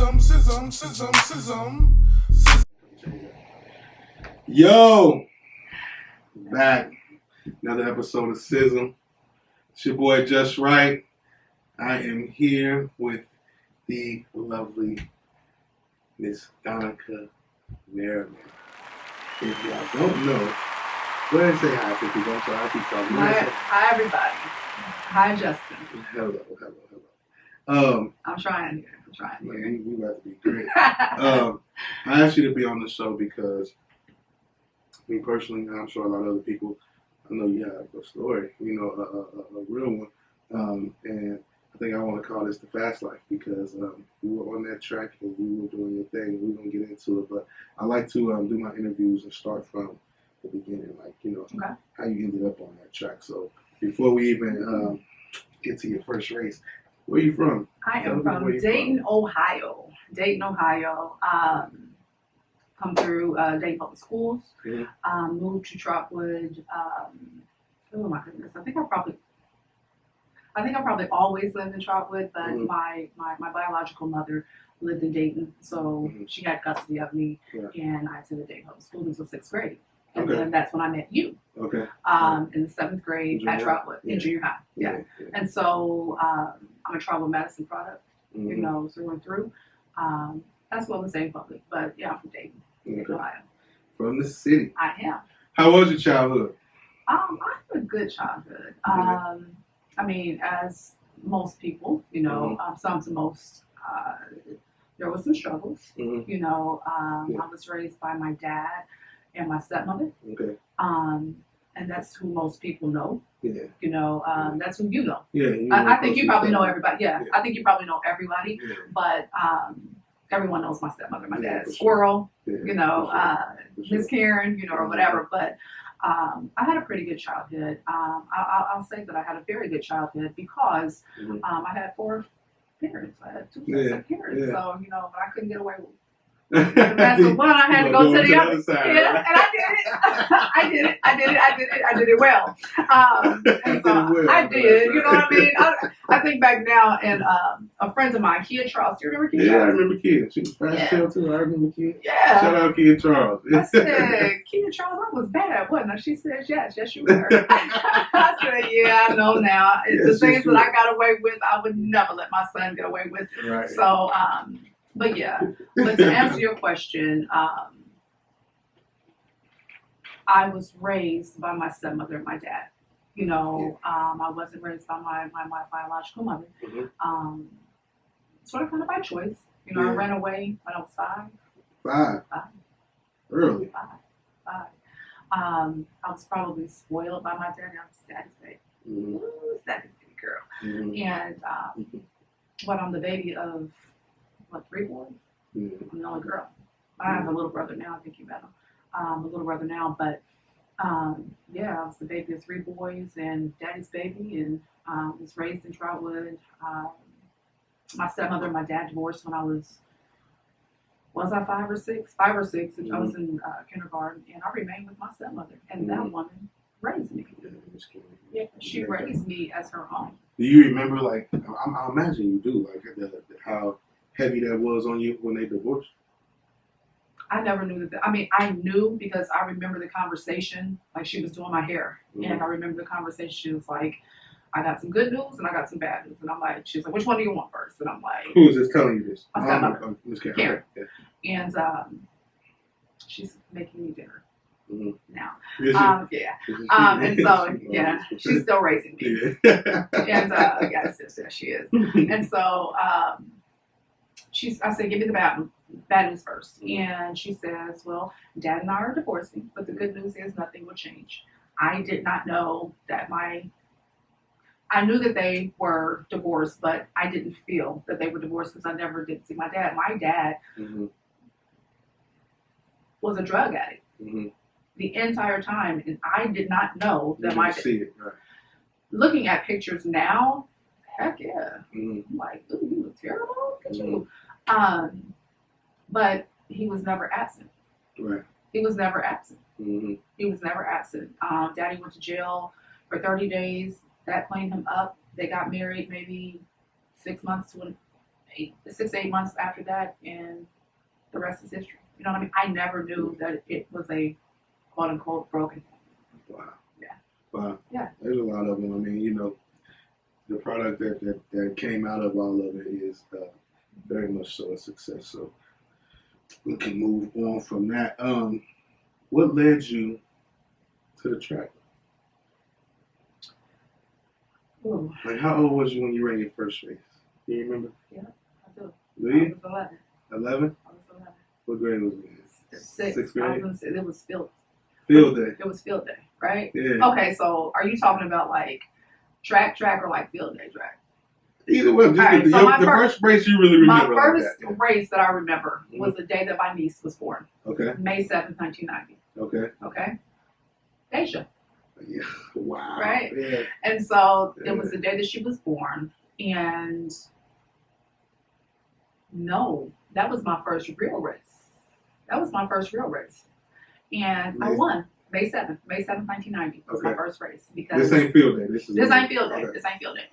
S.Y.S.M. Yo, back. Another episode of S.Y.S.M. It's your boy Just Right. I am here with the lovely Miss Donica Merriman. If y'all don't know, go ahead and say hi to people. I'm sorry, I keep talking. Hi, everybody. Hi, Justin. Hello. I'm trying here. We about to be great. I asked you to be on the show because me personally, and I'm sure a lot of other people, I know you have a story, a real one. And I think I want to call this the fast life because you were on that track and you were doing your thing. We're going to get into it, but I like to do my interviews and start from the beginning, Okay. How you ended up on that track. So before we even get to your first race, where are you from? I am from Dayton, Ohio. Come through Dayton Public Schools. Mm-hmm. Moved to Trotwood. Oh my goodness! I think I probably always lived in Trotwood, but Mm-hmm. my biological mother lived in Dayton, so Mm-hmm. she had custody of me, Yeah. and I attended Dayton Public Schools until 6th grade. And Okay. then that's when I met you. Okay. In the 7th grade Junior at high. Trotwood, Yeah. in junior high. Yeah. And so I'm a tribal medicine product, Mm-hmm. through and through. As well as Dayton Public, but yeah, I'm from Dayton, Ohio. From the city. I am. How was your childhood? I had a good childhood. I mean, as most people, some to most, there was some struggles. Mm-hmm. I was raised by my dad and my stepmother. Okay. And that's who most people know. Yeah. That's who you know. Yeah. I think you probably know everybody. Yeah, I think you probably know everybody. Yeah. But everyone knows my stepmother, my Yeah, dad, for Squirrel, sure. Yeah, Miss Karen, or whatever. But I had a pretty good childhood. I'll say that I had a very good childhood because Mm-hmm. I had 4 parents. I had 2 sets Yeah, of parents. yeah. So, but I couldn't get away with that's the one I had to go to the other side. Yeah, right? And I did it. I did it well. And so I did. You know what I mean? I think back now, and a friend of mine, Kia Charles. Do you remember Kia Charles? I remember Kia. She was fast tail too. I remember Kia. Yeah. Shout out Kia Charles. I said, Kia Charles, I was bad, wasn't I? She said, yes, you were. I said, yeah, I know now. Yes, The things that I got away with, I would never let my son get away with. Right. So, but to answer your question, I was raised by my stepmother and my dad. I wasn't raised by my biological mother. Mm-hmm. Sort of kind of by choice. I ran away when I was 5. 5. Early. 5. I was probably spoiled by my dad. I was daddy's baby. Mm-hmm. Ooh, daddy's baby girl. Mm-hmm. And I'm the baby of 3 boys? Mm-hmm. I'm the only girl. I have a little brother now. I think you met him. A little brother now, but I was the baby of 3 boys and daddy's baby, and was raised in Trotwood. My stepmother and my dad divorced when I was I 5 or 6? 5 or 6. Mm-hmm. I was in kindergarten, and I remained with my stepmother, and that woman raised me. Yeah, she raised me as her own. Do you remember, I imagine you do, how heavy that was on you when they divorced? I never knew that. I knew because I remember the conversation, like she was doing my hair. Mm-hmm. And I remember the conversation. She was like, I got some good news and I got some bad news. And I'm like, she's like, which one do you want first? And I'm like, who is this telling you this? My stepmother. Miss Karen. Yeah. And she's making me dinner Mm-hmm. now. Yeah. And so, she's still raising me. Yeah. And yes, she is. And so I said, give me the bad news first. And she says, well, Dad and I are divorcing, but the good news is nothing will change. I did not know that I knew that they were divorced, but I didn't feel that they were divorced because I never did see my dad. My dad Mm-hmm. was a drug addict Mm-hmm. the entire time, and I did not know that You see it, right? Looking at pictures now, heck yeah. Mm-hmm. I'm like, ooh, you look terrible. Look at Mm-hmm. you. But he was never absent. Right. He was never absent. Mm-hmm. He was never absent. Daddy went to jail for 30 days. That cleaned him up. They got married maybe 6 months to 6 to 8 months after that, and the rest is history. You know what I mean? I never knew that it was a quote unquote broken. Wow. Yeah. Wow. Yeah. There's a lot of them. I mean, you know, the product that came out of all of it is very much so a success. So we can move on from that. What led you to the track? Ooh. Like, how old was you when you ran your first race? Do you remember? Yeah, I do. Do I you? was 11. 11? I was 11. What grade was it? Sixth grade? It was field. Field day. It was field day, right? Yeah. Okay, so are you talking about like track or like field day track? Either way, just Right, the so first race you really My remember. first like that. race that I remember was the day that my niece was born. Okay. May 7th, 1990. Okay. Okay? Deja. Yeah. Wow. Right? Yeah. And so it was the day that she was born. And no, that was my first real race. And I won. May 7th, 1990 was my first race. Because this ain't field day. This ain't field day. Okay. This ain't field day.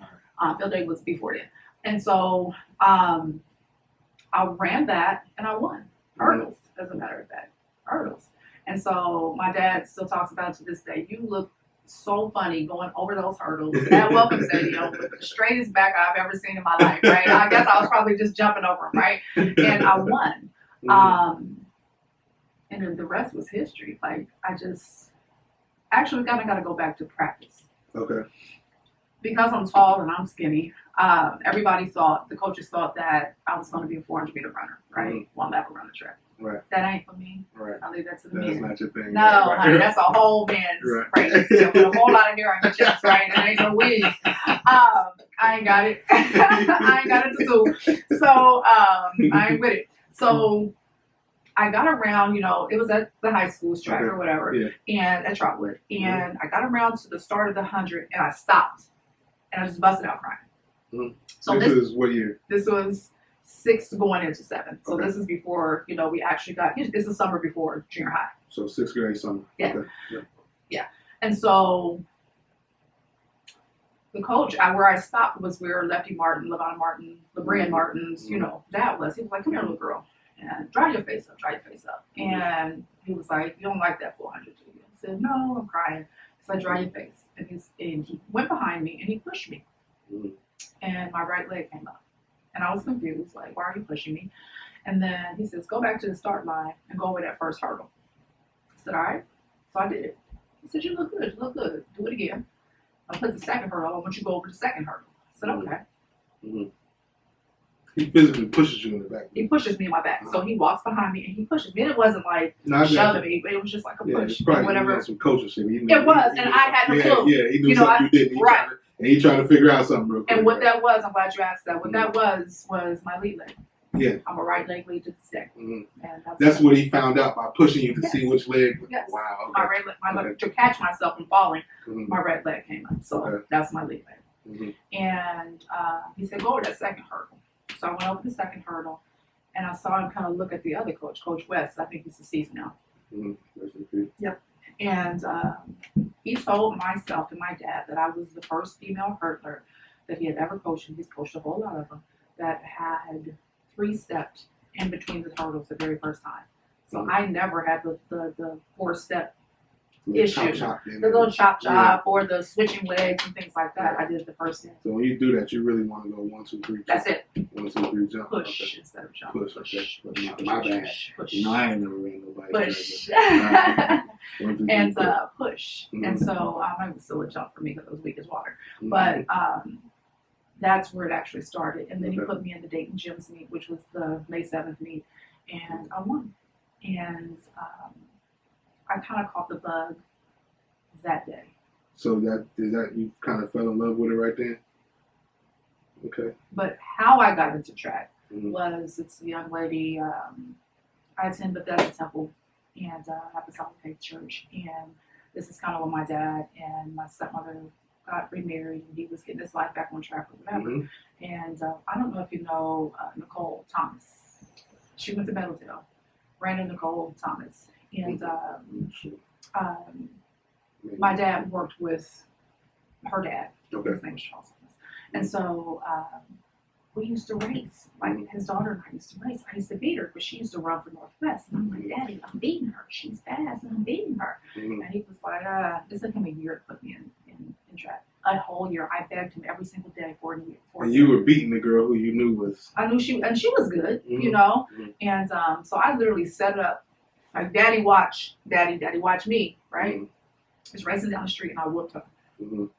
Field day was before then. And so I ran that and I won. Hurdles, as a matter of fact. Hurdles. And so my dad still talks about it to this day. You look so funny going over those hurdles at Welcome Stadium with the straightest back I've ever seen in my life, right? I guess I was probably just jumping over them, right? And I won. And then the rest was history. Like, I just actually kind of got to go back to practice. Okay. Because I'm tall and I'm skinny, the coaches thought that I was going to be a 400-meter runner, right? Well, I'll never run the track. Right. That ain't for me. Right. I leave that to the That's men. not your thing. No, right. honey, that's a whole man's race. Yeah, with a whole lot of hair on your chest, right? And ain't no wig. I ain't got it. I ain't got it to do. So I ain't with it. So I got around, it was at the high school's track or whatever, and at Trotwood. And I got around to the start of the 100, and I stopped. And I just busted out crying. So this is what year? This was 6th going into 7th. So this is before, we actually got, this is summer before junior high. So 6th grade summer. Yeah. Okay. Yeah. And so the coach, where I stopped was where Lefty Martin, Levon Martin, LeBrand Martin's, dad was. He was like, come here, little girl, and dry your face up. And he was like, you don't like that 400, do you? I said, no, I'm crying. So I dry your face. And he went behind me and he pushed me. And my right leg came up. And I was confused, like, why are you pushing me? And then he says, go back to the start line and go over that first hurdle. I said, all right. So I did it. He said, you look good, do it again. I put the second hurdle, I want you to go over the second hurdle. I said, okay. He physically pushes you in the back. He pushes me in my back. So he walks behind me and he pushes me. And it wasn't like shoving me, but it was just like a push. Probably, whatever. Some coaching shit. It was, and I had no clue. Yeah, he knew something you didn't. Right. And he trying to figure out something real quick. And what that was, I'm glad you asked that. What that was my lead leg. Yeah. I'm a right leg lead to this day. And that's what he found out by pushing you to see which leg. Yes. Wow. Okay. My right leg, leg, to catch myself from falling, my right leg came up. So that's my lead leg. And he said, go over that second hurdle. So I went over the second hurdle, and I saw him kind of look at the other coach, Coach West. I think he's deceased now. Yep. And he told myself and my dad that I was the first female hurdler that he had ever coached, and he's coached a whole lot of them, that had 3-stepped in between the hurdles the very first time. So I never had the 4-step issue. The little chop or the switching legs and things like that. I did the first step. So when you do that, you really want to go 1, 2, 3. That's it. 1, 2, 3, jump. Push instead of jump. Push. My bad. Push. I ain't never ran nobody. Push. And push. And so it was still a jump for me because it was weak as water. But that's where it actually started. And then he put me in the Dayton Gyms meet, which was the May 7th meet, and I won. And I kind of caught the bug that day. So that you kind of fell in love with it right then? Okay. But how I got into track was, it's a young lady, I attend Bethesda Temple and Apostolic Faith Church, and this is kind of when my dad and my stepmother got remarried, and he was getting his life back on track or whatever. And I don't know if you know Nicole Thomas. She went to Middletown. Brandon Nicole Thomas. And my dad worked with her dad. His name was Charles Thomas. And so we used to race. Like his daughter and I used to race. I used to beat her, but she used to run for Northwest. And I'm like, Daddy, I'm beating her. She's fast and I'm beating her. And he was like, this took him a year to put me in track. A whole year. I begged him every single day for a year. And you were beating the girl who you knew was. I knew she was good, you know. And so I literally set it up like, Daddy watch me, right? Just racing down the street and I whooped her.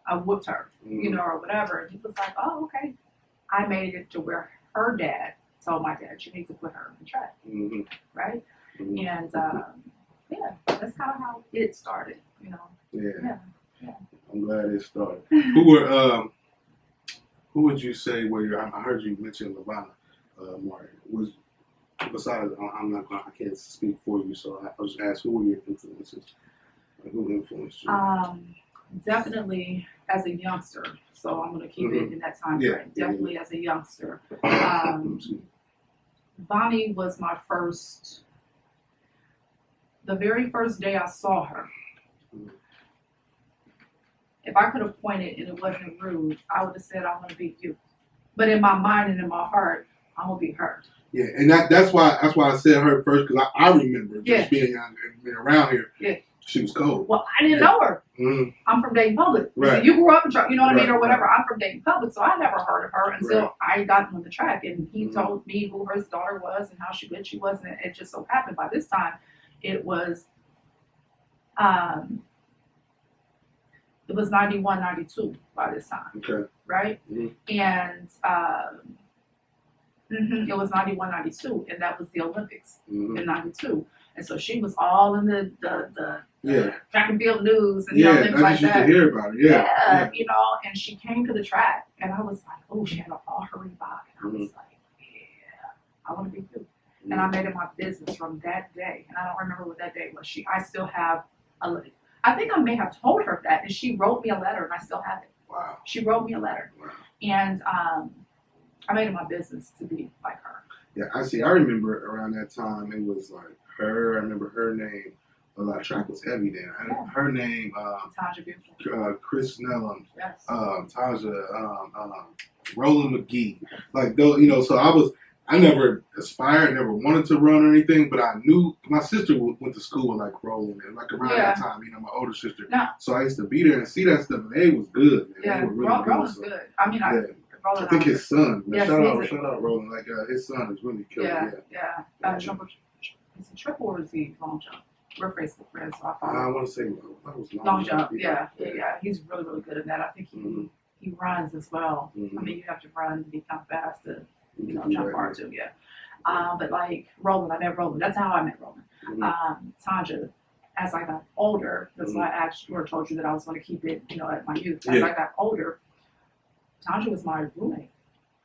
I whooped her, you know, or whatever. And he was like, oh, okay. I made it to where her dad told my dad, you need to put her in track, right? And yeah, that's kind of how it started, you know. Yeah. I'm glad it started. Who would you say were your? I heard you mention Lavana Martin. Was besides, I can't speak for you, so I'll just ask, who were your influences? Who influenced you? Definitely as a youngster. So I'm going to keep it in that time frame. Definitely as a youngster. Bonnie was my first. The very first day I saw her. If I could have pointed and it wasn't rude, I would have said, I'm going to beat you. But in my mind and in my heart, I'm going to beat her. Yeah, and that's why I said her first, because I remember just being young and being around here. Yeah. She was cold. Well, I didn't know her. I'm from Dayton Public. Right. So you grew up in, you know what I mean, or whatever. I'm from Dayton Public, so I never heard of her until I got on the track. And he told me who her daughter was and how good she was. And it just so happened by this time, it was 91, 92 by this time. Okay. Right? And it was 91, 92, and that was the Olympics in 92. And so she was all in the track and field news and things like that. Yeah, I used to hear about it. Yeah, you know, and she came to the track, and I was like, oh, she had all her Reebok. And I was like, yeah, I want to be you. And I made it my business from that day. And I don't remember what that day was. I still have I think I may have told her that, and she wrote me a letter, and I still have it. Wow. She wrote me a letter. Wow. And I made it my business to be like her. Yeah, I see. I remember around that time, it was like her. I remember her name. A lot of track was heavy then. Her name, Taja Beautiful. Chris Snellum, yes. Taja, Roland McGee. Like, those, you know, so I never aspired, never wanted to run or anything, but I knew my sister went to school with like Roland and like around that time, you know, my older sister. Yeah. So I used to be there and see that stuff, and they was good, man. Yeah, they were really Roland's good. I mean, I think his son. Yes, shout out Roland. Like his son is really killer. Yeah. Is he triple or is he long jump? We're Facebook friends, so I follow. I want to say that was long jump. Yeah. He's really, really good at that. I think he runs as well. I mean, you have to run to become fast to jump hard too. Yeah. But like Roland, I met Roland. That's how I met Roland. Taja, as I got older, that's why I asked you or told you that I was going to keep it, at my youth. As I got older, Taja was my roommate.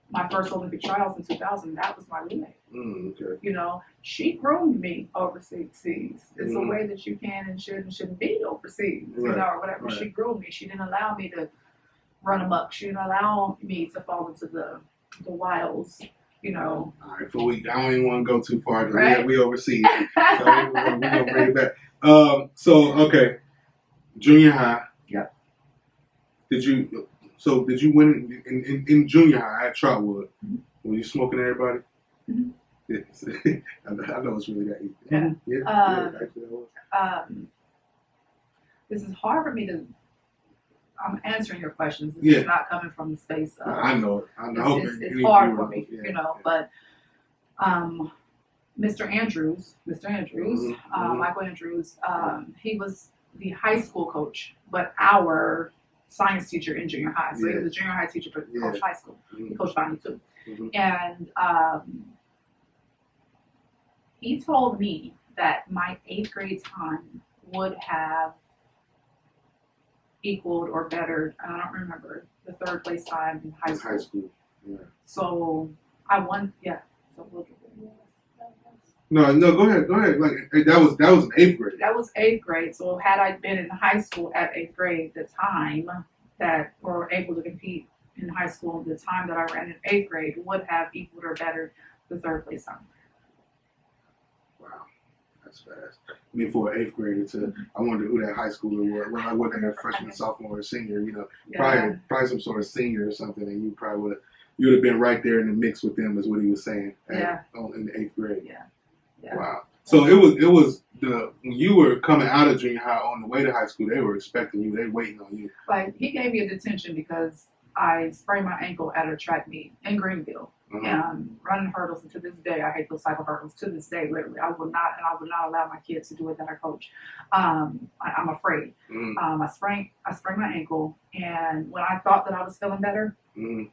My first Olympic trials in 2000, that was my roommate. Okay. She groomed me overseas. It's a way that you can and shouldn't be overseas, or whatever. Right. She groomed me. She didn't allow me to run amok. She didn't allow me to fall into the wilds, All right, for I don't even want to go too far because we overseas. So we're going to bring it back. Okay, junior high. Yep. Did you win in junior high at Trotwood? Were you smoking everybody? Yes. I know it's really that easy. Actually that was. This is hard for me to. I'm answering your questions. This is not coming from the space of. I know. It's hard for me, But Mr. Andrews, Michael Andrews, he was the high school coach, but our science teacher in junior high. So he was a junior high teacher, but coached high school. He coached Bonnie too. And he told me that my 8th grade time would have equaled or bettered, and I don't remember, the 3rd place time in high school. Yeah. So I won. Yeah. So No, go ahead. Like that was in 8th grade. That was 8th grade. So had I been in high school at 8th grade, the time that we were able to compete in high school, the time that I ran in 8th grade would have equaled or bettered the 3rd place time. Wow, that's fast. I mean, for an 8th grader I wonder who that high schooler was. Well, I wasn't a freshman, sophomore, or senior. Probably some sort of senior or something, and you probably would you would have been right there in the mix with them, is what he was saying. Yeah. In the 8th grade. Yeah. Yeah. Wow. So it was when you were coming out of junior high on the way to high school, they were expecting you. They were waiting on you. Like, he gave me a detention because I sprained my ankle at a track meet in Greenville. And running hurdles, and to this day, I hate those type of hurdles. To this day, literally, I would not allow my kids to do it that I coach. I'm afraid. I sprained my ankle, and when I thought that I was feeling better,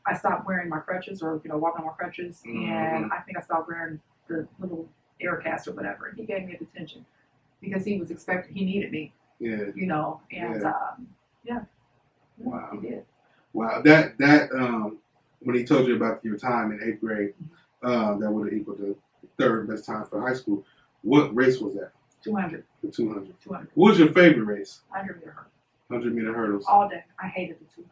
I stopped wearing my crutches, or walking on my crutches, and I think I stopped wearing the little air cast or whatever. And he gave me a detention because he was expecting, he needed me. Yeah. And yeah. Wow. He did. Wow. That when he told you about your time in 8th grade, that would have equaled the 3rd best time for high school. What race was that? 200. The 200. 200. What was your favorite race? 100-meter hurdles. 100-meter hurdles. All day. I hated the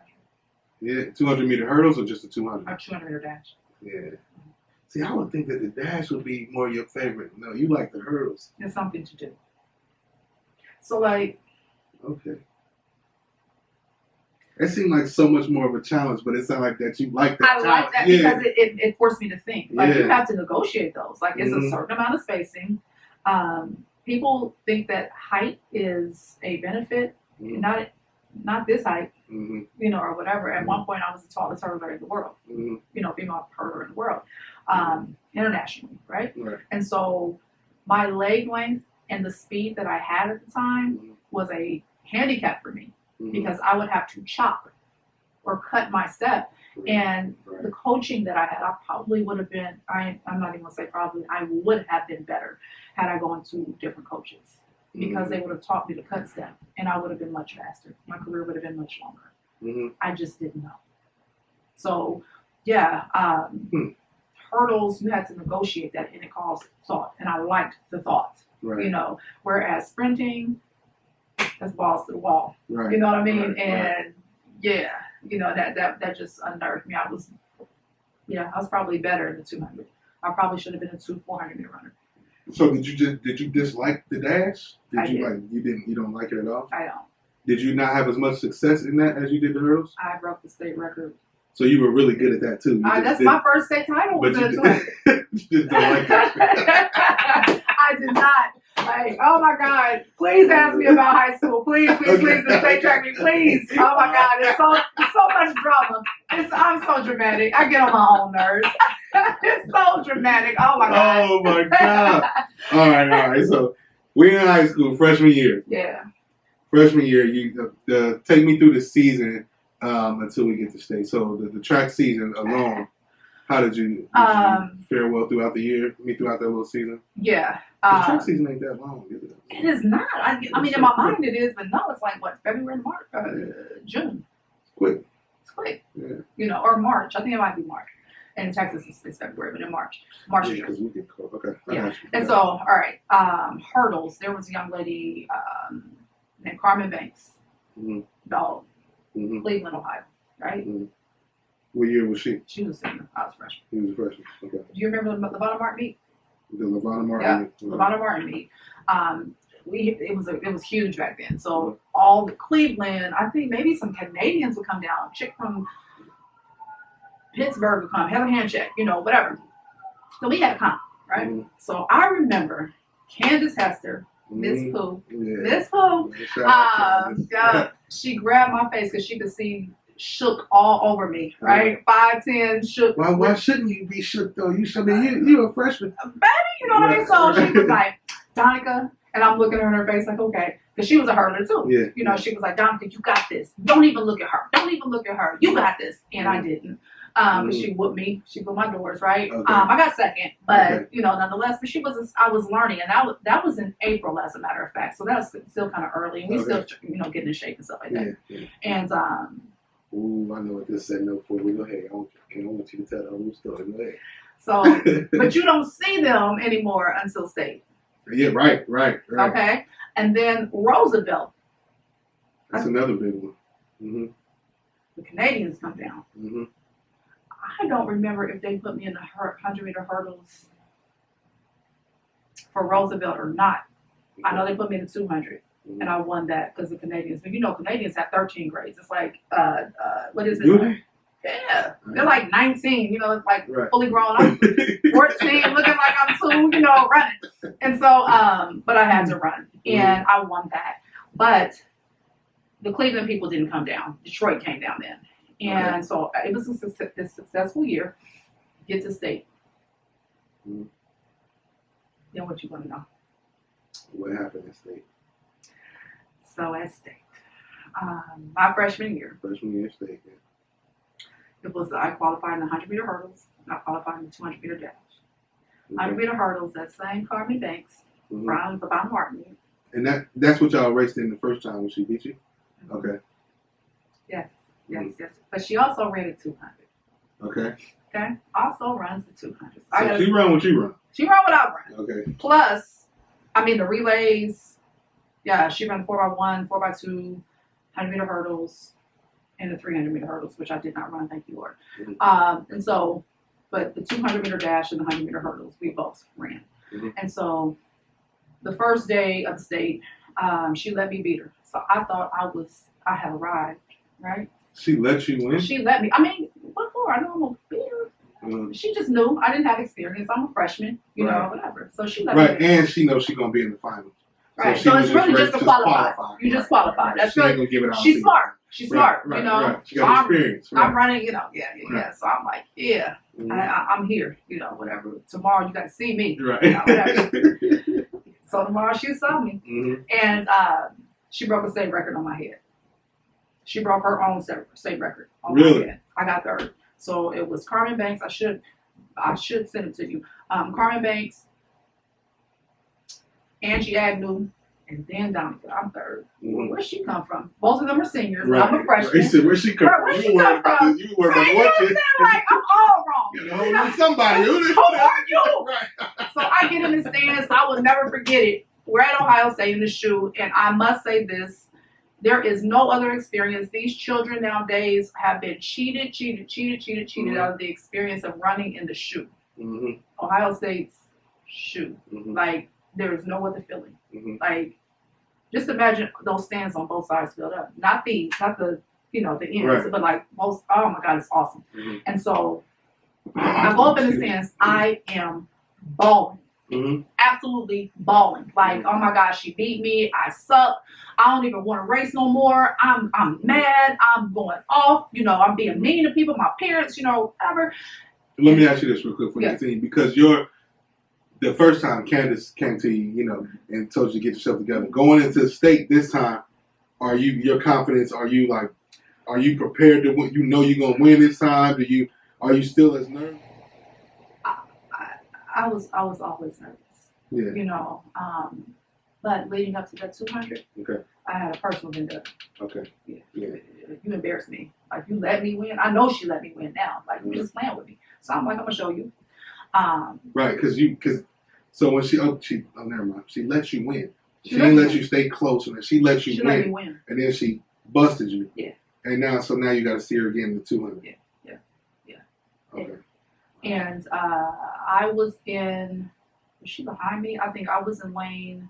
200. Yeah, 200-meter hurdles or just the 200? Or 200-meter dash. Yeah. See, I would think that the dash would be more your favorite. No, you like the hurdles. It's something to do. So, like. Okay. It seemed like so much more of a challenge, but it sounded like that you like that. I like that because it forced me to think. Like, you have to negotiate those. Like, it's a certain amount of spacing. People think that height is a benefit, not this height, or whatever. At one point, I was the tallest hurdler in the world, female hurdler in the world, internationally, right? And so my leg length and the speed that I had at the time was a handicap for me. Because I would have to chop or cut my step. And the coaching that I had, I probably would have been, I'm not even going to say probably, I would have been better had I gone to different coaches. Because they would have taught me to cut step. And I would have been much faster. My career would have been much longer. I just didn't know. So, yeah, hurdles, you had to negotiate that, and it caused thought. And I liked the thought, whereas sprinting, that's balls to the wall. You know what I mean? And yeah, that just unnerved me. I was probably better in the 200. I probably should have been a 400-meter runner. So did you dislike the dash? You don't like it at all? I don't. Did you not have as much success in that as you did the hurdles? I broke the state record. So you were really good at that too. That's my first state title. But you just don't like that. I did not. Like, oh my God, please ask me about high school. Please, the state track meet, please. Oh my God, it's so much drama. I'm so dramatic. I get on my own nerves. It's so dramatic. Oh my God. Oh my God. All right. So we're in high school, freshman year. Yeah. Freshman year, you take me through the season until we get to state. So the track season alone, how did you fare well throughout the year? Throughout that little season? Yeah. The track season ain't that long, is it? It is not. I mean, in my mind it is, but no, it's like what, February, March, June. It's quick. It's quick. Yeah. Or March. I think it might be March. In Texas, it's February, but in March. March. Yeah, because we get cold. Okay. Yeah. And so, all right, hurdles. There was a young lady named Carmen Banks, dog, Cleveland, Ohio, right? What year was she? She was a senior. I was a freshman. She was a freshman. Okay. Do you remember the Levana Martin meet? The Levana Martin meet. Yeah, Levana Martin meet. It was huge back then. So all the Cleveland, I think maybe some Canadians would come down. Chick from Pittsburgh would come, have a hand check, whatever. So we had to come, right? So I remember Candace Hester, Miss Pooh, she grabbed my face because she could see shook all over me, right? 5'10", shook. Why shouldn't you be shook though? You should be. You a freshman, baby. You know what I mean? So she was like, Donica, and I'm looking at her in her face like, okay, because she was a hurdler too. Yeah. She was like, Donica, you got this. Don't even look at her. Don't even look at her. You got this, and I didn't. She whooped me. She put my doors, right? Okay. I got second, but nonetheless, but I was learning, and that was in April, as a matter of fact. So that was still kind of early, and we still getting in shape and stuff like that. Yeah. And ooh, I know what this setting up for. We go ahead. I want you to tell the whole story. Go ahead. So, but you don't see them anymore until state. Yeah, right. Okay, and then Roosevelt. That's another big one. The Canadians come down. I don't remember if they put me in the 100-meter hurdles for Roosevelt or not. I know they put me in the 200, and I won that because the Canadians. But Canadians have 13 grades. It's like, what is it? Do they? Yeah, they're like 19, it's like Right. fully grown. I'm 14, looking like I'm 2, running. And so, but I had to run, and I won that. But the Cleveland people didn't come down. Detroit came down then. And so it was a successful year. Get to state. Mm-hmm. Then what you want to know? What happened at state? So at state, my freshman year. Freshman year state, yeah. It was, I qualified in the 100-meter hurdles. I qualified in the 200-meter dash. 100-meter hurdles, that same Carmen Banks from the Bob Martin. And that's what y'all raced in the first time when she beat you? Okay. Yes. But she also ran the 200. Okay. Also runs the 200. So she run what you run? She run what I run. Okay. Plus, the relays, she ran 4x1, 4x2, 100-meter hurdles, and the 300-meter hurdles, which I did not run, thank you, Lord. And so, but the 200-meter dash and the 100-meter hurdles, we both ran. And so, the first day of the state, she let me beat her. So I thought I had arrived, right? She let you win? She let me. What for? I know I'm going to beat her. She just knew. I didn't have experience. I'm a freshman, whatever. So she let me win. And she knows she's going to be in the finals. Right. So it's really just to qualify. You just qualify. That's really. She's smart. She's smart. Right. She got experience. I'm running. So I'm like, I'm here. Whatever. Tomorrow you got to see me. Right. Whatever. So tomorrow she saw me, and she broke a state record on my head. She broke her own state record on my head. I got third. So it was Carmen Banks. I should send it to you. Carmen Banks, Angie Agnew, and then Donica. I'm third. Where'd she come from? Both of them are seniors. Right. I'm a freshman. He said, where'd she come from? You worried about this. You worried about what you like, I'm all wrong. Somebody. Who are you? Right. So I get in the stands. I will never forget it. We're at Ohio State in the shoe, and I must say this. There is no other experience. These children nowadays have been cheated out of the experience of running in the shoe. Ohio State's shoe. Like, there is no other feeling. Like, just imagine those stands on both sides filled up. Not the the ends, but like most. Oh my God, it's awesome. And so I go up in the stands. I am bawling. Absolutely bawling. Like, oh my gosh, she beat me. I suck. I don't even want to race no more. I'm mad. I'm going off. I'm being mean to people, my parents, whatever. Let me ask you this real quick for you continue, because the first time Candace came to you, and told you to get yourself together. Going into the state this time, your confidence? Are you prepared to win? You're gonna win this time? Are you still as nervous? I was always nervous. Yeah. But leading up to that 200, I had a personal vendetta. Okay. Yeah. You embarrassed me. Like, you let me win. I know she let me win now. Like, you just playing with me. So I'm like, I'm gonna show you. Right, because so when never mind. She let you win. She didn't let you stay close, and she let you let me win. And then she busted you. Yeah. And now you got to see her again in the 200. Yeah. Okay. And I was she behind me? I think I was in lane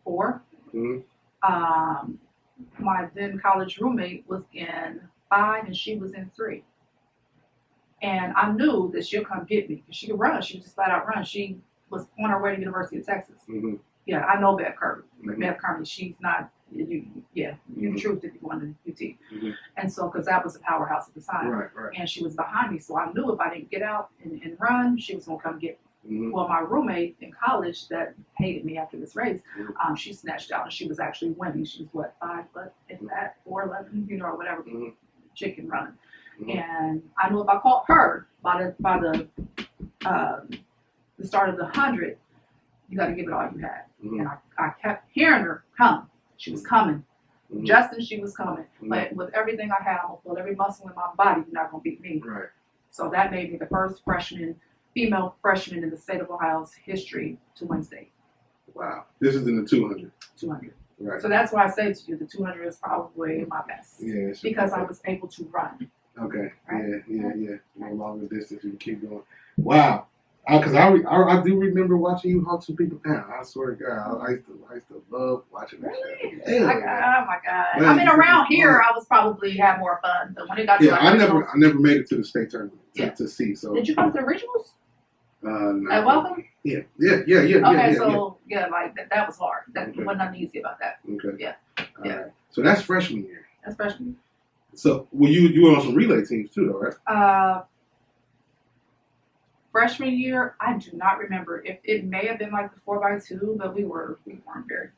4. My then college roommate was in 5, and she was in 3. And I knew that she'll come get me because she could run. She just flat out run. She was on her way to University of Texas. Yeah, I know Bev Kirby. Bev Kirby, she's not. You're the truth if you want to UT. And so, because that was a powerhouse at the time. Right. And she was behind me, so I knew if I didn't get out and run, she was gonna come get me. Well, my roommate in college that hated me after this race, she snatched out, and she was actually winning. She was what, 5 foot, if that, 4'11", or whatever, chicken running. And I knew if I caught her by the start of the 100, you got to give it all you had. And I kept hearing her come. She was coming. Justin, she was coming. But with everything I had, I'm going to feel every muscle in my body. You're not going to beat me. Right. So that made me the first female freshman in the state of Ohio's history to win state. Wow. This is in the 200. 200. Right. So that's why I say to you, the 200 is probably my best. Yeah. Because I was able to run. Okay. Right? Yeah. No longer distance. You can keep going. Wow. Because I do remember watching you haul 2 people down. I swear to God, I used to love watching that Really? shit. Yeah, Oh my God. man, I mean, you around think here, I was probably had more fun. But when it got to yeah, like I regionals, never made it to the state tournament Yeah. to see. So did you come to the regionals no. at Welcome? Yeah. Okay, so like that was hard. That Okay. wasn't nothing easy about that. Okay. Yeah. All Yeah. right. So that's freshman year. That's freshman. So well, you were on some relay teams too, though, right? Freshman year, I do not remember. If it may have been like the 4x2, but we weren't very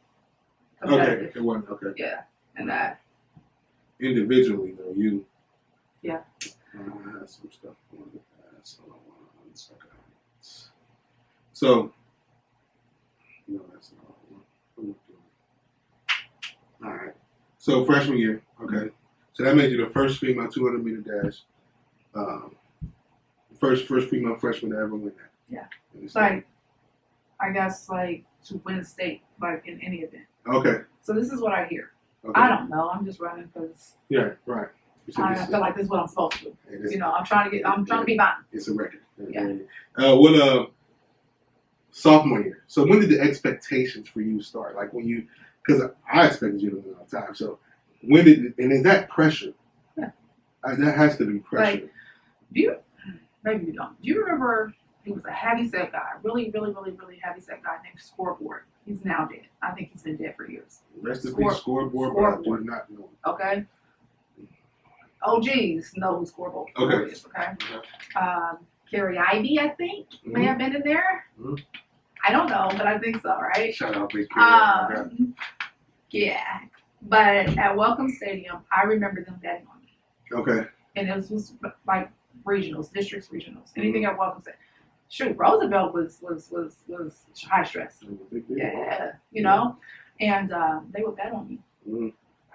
competitive. Okay, it wasn't okay. Yeah, and that. Individually, though, you. Yeah. I had some stuff on the past. Hold on 1 second. So, no, that's not one. All right. So freshman year, okay. So that made you the first female 200-meter dash. First female freshman to ever win that. Yeah. It's like, I guess like to win state like in any event. Okay. So this is what I hear. Okay. I don't know. I'm just running because yeah, right. I feel like this is what I'm supposed to do. You know, I'm trying to be mine. It's a record. Yeah. What sophomore year. So when did the expectations for you start? Like when you, because I expected you to win all the time. So when did, and is that pressure? Yeah. That has to be pressure. Like, maybe you don't. Do you remember he was a heavyset guy, really heavyset guy named Scoreboard. He's now dead. I think he's been dead for years. Rest in peace, Scoreboard, but I do not know. Okay. OGs know who Scoreboard is, okay? Carrie Ivy, I think, may have been in there. Mm-hmm. I don't know, but I think so, right? Shout out Big Carrie. Yeah. But at Welcome Stadium, I remember them betting on me. Okay. And it was like regionals, districts regionals, anything at Welcome Stadium. Shoot, Roosevelt was high stress. Yeah, you know? And they would bet on me. Mm-hmm.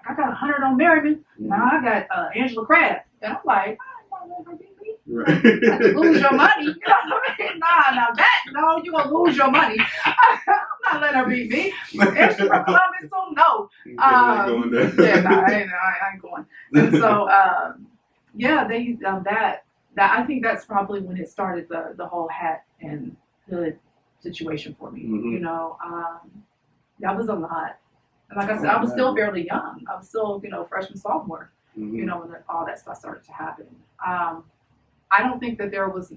I got 100 on Merriman. Now I got Angela Crabb. And I'm like, I don't want to beat me. Right. You lose your money. You know what I mean? No, you're going to lose your money. I'm not letting her beat me. If she's from Columbus, so no. I ain't going. And so, they that I think that's probably when it started the whole hat and hood situation for me. Mm-hmm. You know, that was a lot. And like I said, I was still fairly young. I was still, freshman, sophomore, when all that stuff started to happen. I don't think that there was,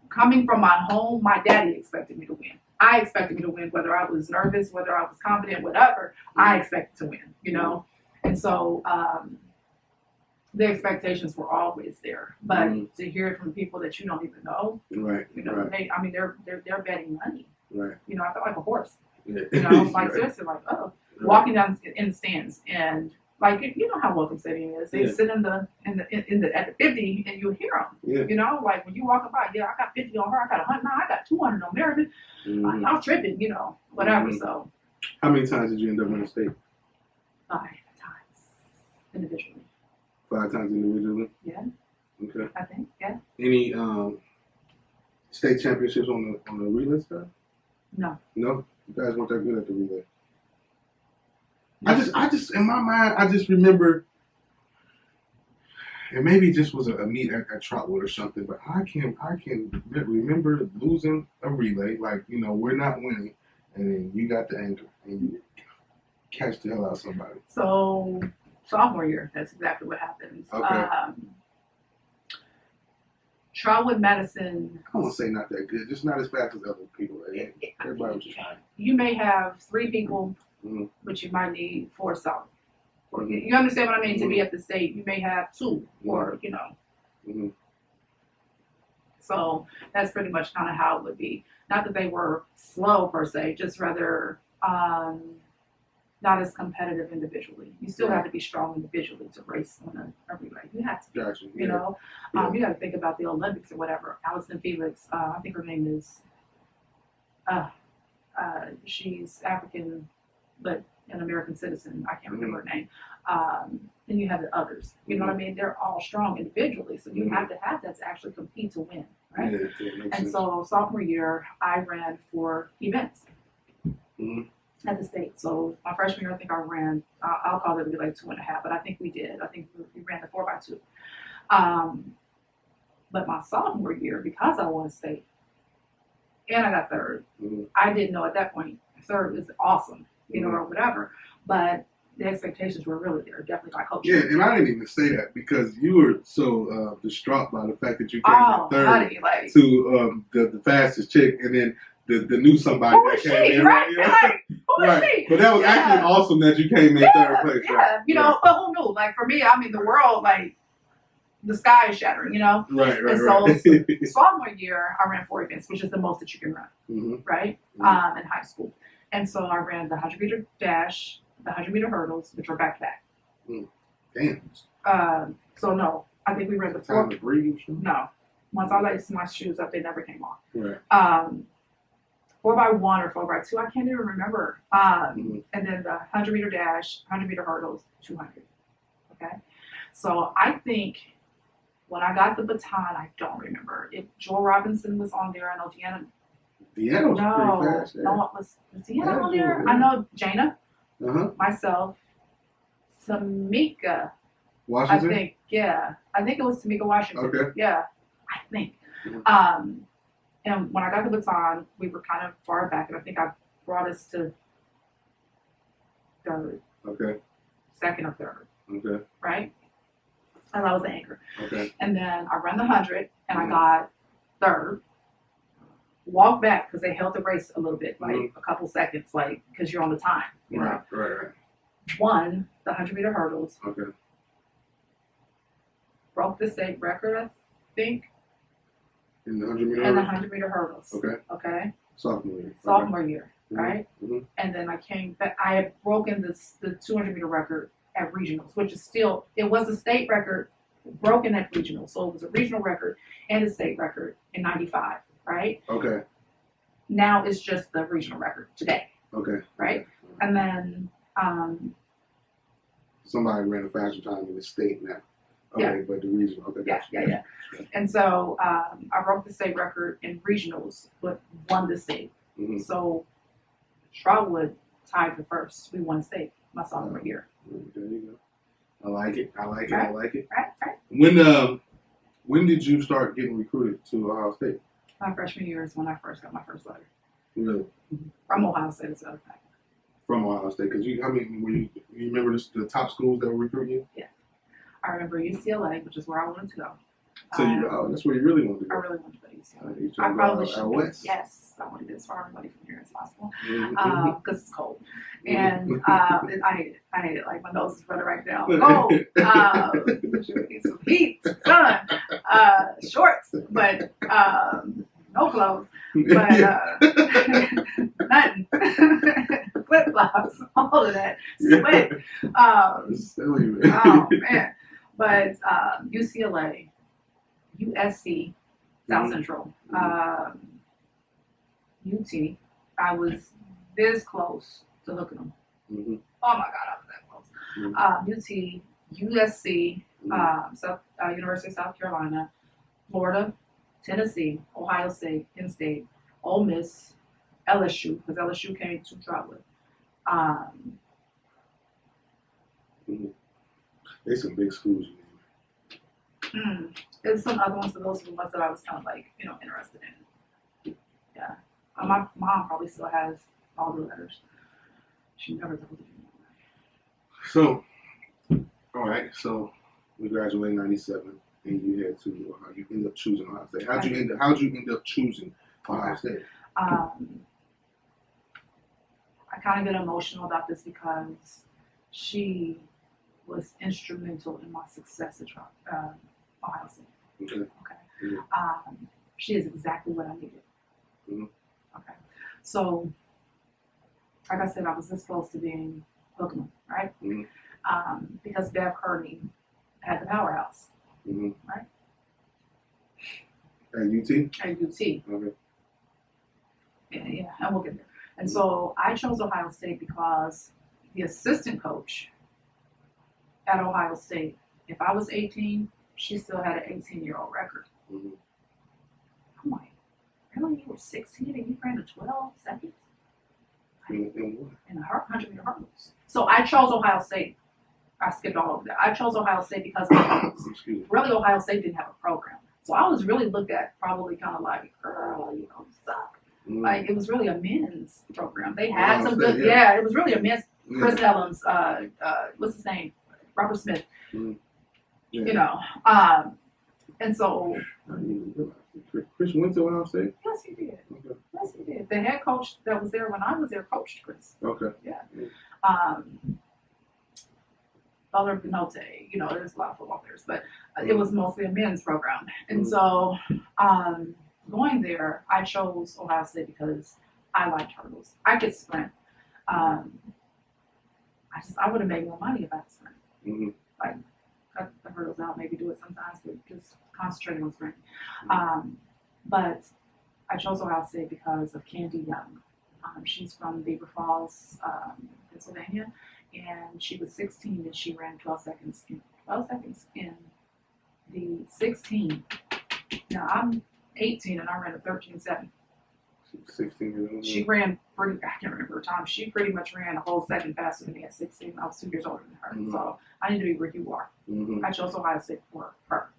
coming from my home, my daddy expected me to win. I expected me to win, whether I was nervous, whether I was confident, whatever. I expected to win, And so the expectations were always there. But to hear it from people that you don't even know, right? They're betting money. Right. I felt like a horse. Yeah. Like seriously, like walking down in the stands and like you know how Welcome Stadium is. They sit at the 50 and you hear them. Yeah. Like when you walk by, I got 50 on her, I got 100, I got 200 on Merriman. I'm tripping, whatever. Mm-hmm. So. How many times did you end up winning state? 5 times individually. 5 times individually. Yeah. Okay. I think Any state championships on the relay stuff? No. No. You guys weren't that good at the relay. I just in my mind, I just remember, and maybe it just was a meet at Trotwood or something, but I can remember losing a relay, like, we're not winning, and then you got the anchor, and you catch the hell out of somebody. So, sophomore year, that's exactly what happens. Okay. Trotwood Madison. I won't say not that good, just not as fast as other people. Right? Everybody was trying. You may have 3 people, but you might need 4 solid. You understand what I mean? To be at the state, you may have 2, or So that's pretty much kind of how it would be. Not that they were slow per se, just rather not as competitive individually. You still have to be strong individually to race on a relay. You have to. Gotcha. You know, you got to think about the Olympics or whatever. Allison Felix, I think her name is. She's African, but an American citizen. I can't remember her name. Then you have the others. You know what I mean? They're all strong individually, so you have to have that to actually compete to win, right? Yeah, and so sophomore year, I ran 4 events at the state. So my freshman year, I think I ran. I'll call it maybe like 2.5, but I think we did. I think we ran the 4x2. But my sophomore year, because I won state, and I got third. Mm-hmm. I didn't know at that point third is awesome, you know, Mm-hmm. or whatever. But the expectations were really there, definitely by coaching. Yeah, and I didn't even say that because you were so distraught by the fact that you came Oh, in third honey, like, to the fastest chick, and then the new somebody who that is came she? in. Right? Yeah. Like, who is Right. she? But that was actually awesome that you came in third place. Yeah, Right. you know, but who knew? Like, for me, I mean, the world, like, the sky is shattering, you know? Right. And so, sophomore year, I ran 4 events, which is the most that you can run, Mm-hmm. right? Mm-hmm. In high school. And so I ran the 100-meter dash, the 100-meter hurdles, which were back-to-back. Damn. So, no, I think we ran the Time 4. to breathe. No. Once I laced my shoes up, they never came off. Right. 4x1 or 4x2, I can't even remember. Mm-hmm. And then the 100-meter dash, 100-meter hurdles, 200. Okay? So I think when I got the baton, I don't remember if Joel Robinson was on there. I know Deanna. Deanna was pretty fast. Yeah. No, was Deanna on there? Yeah. I know Jana, Uh-huh. myself, Tamika. Washington? I think, yeah. I think it was Tamika Washington. Okay. Yeah, I think. Mm-hmm. And when I got the baton, we were kind of far back, and I think I brought us to third. Okay. Second or third. Okay. Right? And I was the anchor. Okay. And then I ran the 100, and Mm-hmm. I got third. Walked back because they held the race a little bit, like Mm-hmm. a couple seconds, like because you're on the time. You know? Right. Won the 100-meter hurdles. Okay. Broke the state record, I think, In the 100-meter in the hurdles? 100-meter hurdles. Okay. Sophomore year. Sophomore year, Mm-hmm. right? Mm-hmm. And then I came back. I had broken the 200-meter record at regionals, which is still, it was a state record broken at regionals. So it was a regional record and a state record in 95, right? Okay. Now it's just the regional record today, Okay. right? And then, Somebody ran a faster time in the state now. Okay, Yeah. but the region. Okay. yeah. And so I broke the state record in regionals, but won the state. Mm-hmm. So Trotwood tied for first. We won state my sophomore year. There you go. I like it. Right. When did you start getting recruited to Ohio State? My freshman year is when I first got my first letter. Really? From Ohio State, as a matter of fact. From Ohio State? Because you remember the top schools that were recruiting you? Yeah. I remember UCLA, which is where I wanted to go. So that's where you really wanted to I go. really wanted to go to UCLA. You I trying to probably go should. out west? Yes, I want to get as far away from here as possible Mm-hmm. because it's cold, and I hate it. Like my nose is running right now. Cold. Need some heat, sun, shorts, but no clothes, but nothing. Flip flops, all of that. Sweat. Silly, man. Oh man. But UCLA, USC, South Mm-hmm. Central, UT, I was this close to hooking them. Mm-hmm. Oh my God, I was that close. UT, USC, University of South Carolina, Florida, Tennessee, Ohio State, Penn State, Ole Miss, LSU, because LSU came to Trotwood. There's some big schools. There's some other ones, but those are the ones that I was kind of like, interested in. Yeah. My mom probably still has all the letters. She never told me. So, all right. So we graduated in '97, and you had to. You ended up choosing Ohio State. How'd you end up choosing Ohio State? I kind of get emotional about this because she was instrumental in my success at Ohio State. Okay. Okay. She is exactly what I needed. Mm-hmm. Okay. So, like I said, I was this close to being Hookman, right? Mm-hmm. Because Bev Kearney had the powerhouse, Mm-hmm. right? At UT? At UT. Okay. Yeah, and we'll get there. And so I chose Ohio State because the assistant coach at Ohio State, if I was 18, she still had an 18-year-old record. Mm-hmm. I'm like, really? You were 16 and you ran a 12 seconds? In what? In the 100-meter hurdles. So I chose Ohio State. I skipped all over that. I chose Ohio State because really Ohio State didn't have a program. So I was really looked at probably kind of like, girl, you suck. Like, it was really a men's program. They had some good, it was really a men's. Chris Ellums, what's his name? Robert Smith. You know, and so. Chris went to Ohio State? Yes, he did. Okay. Yes, he did. The head coach that was there when I was there coached Chris. Okay. Yeah. Other Benote, you know, there's a lot of football players, but it was mostly a men's program. And so, going there, I chose Ohio State because I liked hurdles. I could sprint. I would have made more money if I could sprint. Like, cut the hurdles out, maybe do it sometimes, but just concentrating on sprint. But I chose Ohio State because of Candy Young. She's from Beaver Falls, Pennsylvania, and she was 16 and she ran 12 seconds in the 16. Now I'm 18 and I ran a 13.7. 16. She ran I can't remember her time. She pretty much ran a whole second faster than me at 16. I was 2 years older than her, so I need to be where you are. I chose Ohio State for her.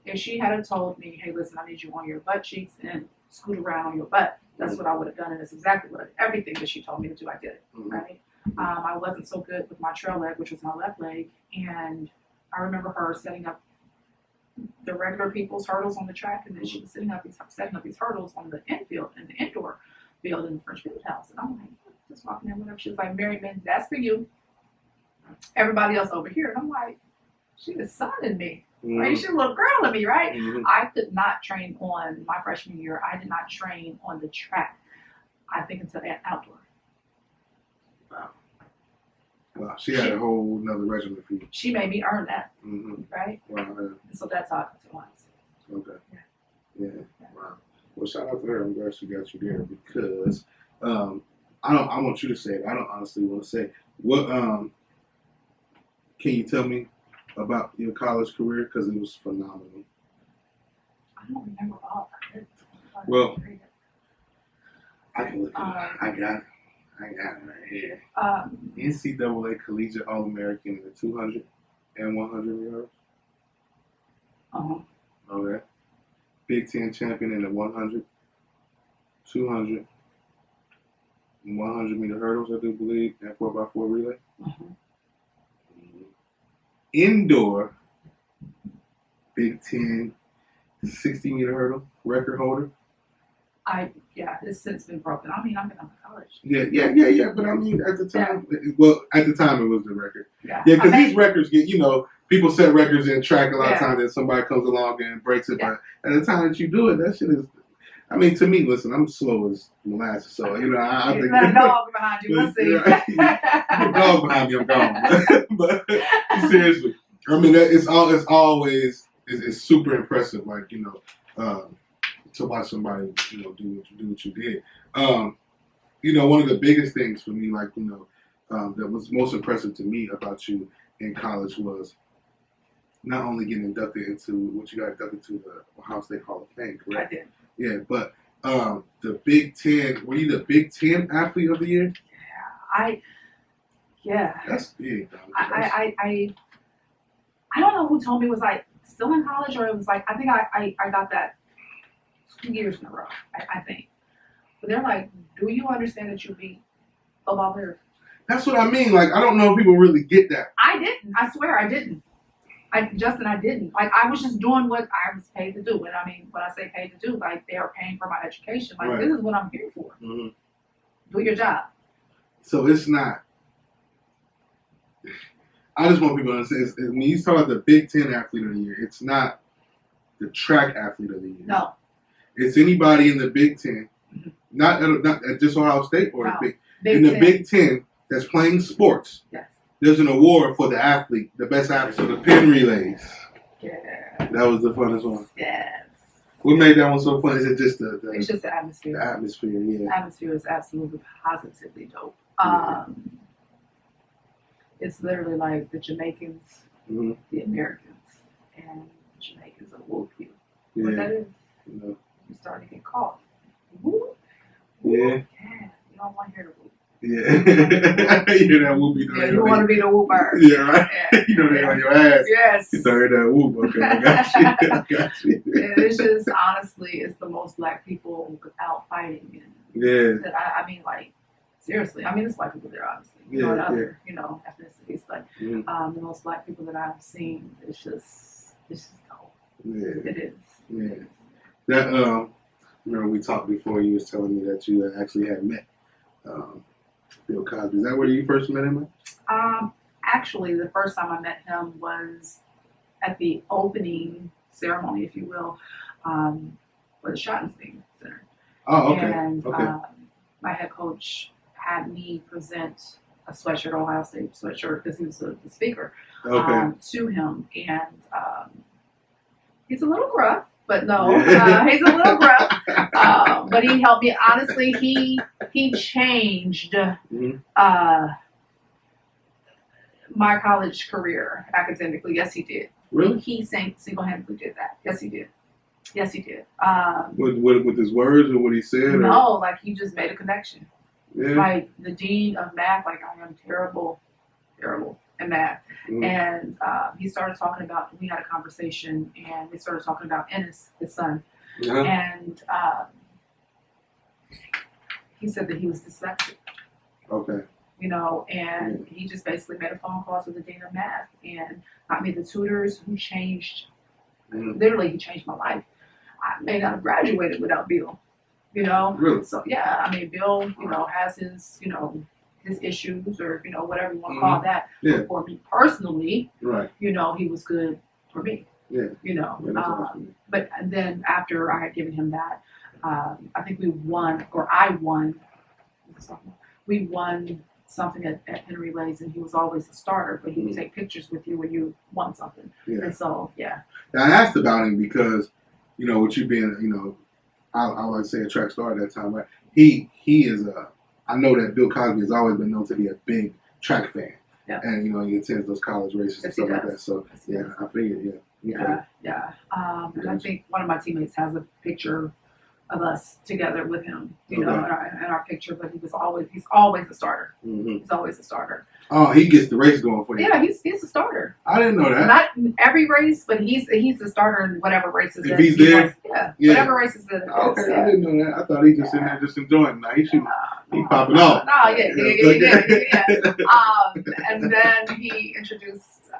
If she had told me, hey, listen, I need you on your butt cheeks and scoot around on your butt, that's what I would have done, and it's exactly everything that she told me to do, I did it, right? I wasn't so good with my trail leg, which was my left leg, and I remember her setting up the regular people's hurdles on the track, and then she was setting up these hurdles on the indoor field in the French Field House, and I'm like, just walking in, whatever. She was like, Merriman, that's for you. Everybody else over here, and I'm like, she was sonning me. Right? She a little girl in me, right? I could not train on my freshman year. I did not train on the track, I think, until outdoor. Wow. She had a whole another regimen for you. She made me earn that, right? Wow. And so that's how I got to Ohio State. Okay. Yeah. Wow. Well, shout out to her. I'm glad she got you there because I want you to say it. I don't honestly want to say what. Can you tell me about your college career, because it was phenomenal? I don't remember all of it. Well, I can look it up. I got it right here. NCAA Collegiate All-American in the 200 and 100 yards. Okay. Big Ten champion in the 100, 200, 100 meter hurdles, I do believe, and 4x4 relay. Indoor Big Ten 60 meter hurdle record holder. It's since been broken. I mean, I've been out of college. Yeah. But I mean, at the time, it was the record. Yeah, because these records get, people set records in track a lot of times, and somebody comes along and breaks it. But at the time that you do it, that shit is. I mean, to me, listen, I'm slow as molasses, so I think. There's a dog behind you. We'll see. A dog behind me, I'm gone. But seriously, I mean, it's always super impressive. Like to watch somebody do what you did. One of the biggest things for me, that was most impressive to me about you in college was not only getting inducted into what you got inducted to the Ohio State Hall of Fame, correct? I did. Yeah, but the Big Ten, were you the Big Ten Athlete of the Year? Yeah. That's big, though. I don't know who told me, was I still in college, or it was like, I think I got that 2 years in a row, I think. But they're like, do you understand that you beat football players? That's what I mean. Like, I don't know if people really get that. I didn't. I swear I didn't. Justin, I didn't. Like, I was just doing what I was paid to do. And I mean, when I say paid to do, like, they are paying for my education. Like, This is what I'm here for. Do your job. So it's not. I just want people to understand, when you talk about the Big Ten Athlete of the Year, it's not the track athlete of the year. No. It's anybody in the Big Ten, not at just Ohio State or Big in the Ten. Big Ten that's playing sports. Yes. There's an award for the athlete, the best athlete. So the pin relays. Yeah. That was the funnest one. Yes. What made that one so fun? Is it just It's just the atmosphere. The atmosphere, yeah. The atmosphere is absolutely positively dope. It's literally like the Jamaicans, the Americans, and the Jamaicans will whoop you. Yeah. What that is? No. You start to get caught. Whoop. Yeah. Yeah. You don't want to hear the whoop. Yeah. You hear that whoop? Yeah, you want to be the whooper. Yeah, right. Yeah. You know they on your ass. Yes. You heard that whoop. Okay, I got you. And it's just, honestly, it's the most black people out fighting. And Yeah. That I mean, like, seriously. I mean, there's white people there, obviously. You know, Yeah, and yeah. other, you know, ethnicities. But Mm-hmm. the most black people that I've seen, it's just no. Yeah. It is. Yeah. That remember we talked before. You was telling me that you actually had met Bill Cosby. Is that where you first met him? Actually, the first time I met him was at the opening ceremony, if you will, for the Schottenstein Center. Oh, okay. And Okay. my head coach had me present a sweatshirt, Ohio State sweatshirt, because he was the speaker, Okay. to him. And he's a little gruff, but no, Yeah. he's a little gruff. But he helped me. Honestly, he changed my college career academically. Yes, he did. Really? He single-handedly did that. Yes, he did. Yes, he did. With his words or what he said? No, like he just made a connection. Yeah. Like the dean of math, like I am terrible in math. And he started talking about, we had a conversation and we started talking about Ennis, his son. And he said that he was dyslexic. Okay. You know, and he just basically made a phone call to the dean of math and got me the tutors who changed, literally he changed my life. I may not have graduated without Bill, you know? Really? So yeah, I mean, Bill, you know, has his, you know, his issues or, you know, whatever you want to call that. Yeah. But for me personally, right. You know, he was good for me. Yeah. You know, Yeah, awesome. But then after I had given him that, I think we won, or I won, we won something at Henry Lay's, and he was always a starter, but he would take pictures with you when you won something. Yeah. And so, yeah. Now, I asked about him because, you know, with you being, you know, I would say a track star at that time, right? He is I know that Bill Cosby has always been known to be a big track fan. Yeah. And, you know, he attends those college races and stuff like that. So, yeah, I figured, yeah. Okay. Yeah. And I think one of my teammates has a picture of us together with him, you know, in our picture, but he's always a starter. He's always a starter. Oh, he gets the race going for you. Yeah, he's a starter. I didn't know that. Not in every race, but he's the starter in whatever races. If he's there, whatever races that. Okay, I didn't know that. I thought he just in there just enjoying. Now he popping off. No, yeah. And then he introduced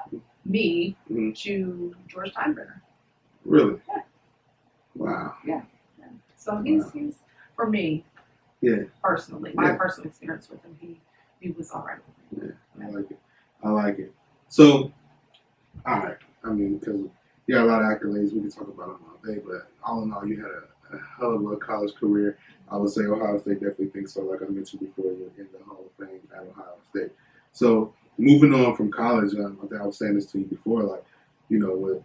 me to George Steinbrenner. Really? Yeah. Wow. Yeah. So he's for me. Yeah. Personally, my personal experience with him, he was all right. Yeah, I like it. So, all right. I mean, because you got a lot of accolades, we can talk about them all day. But all in all, you had a hell of a college career. I would say Ohio State definitely thinks so. Like I mentioned before, you're in the Hall of Fame at Ohio State. So moving on from college, I think I was saying this to you before, like, you know, with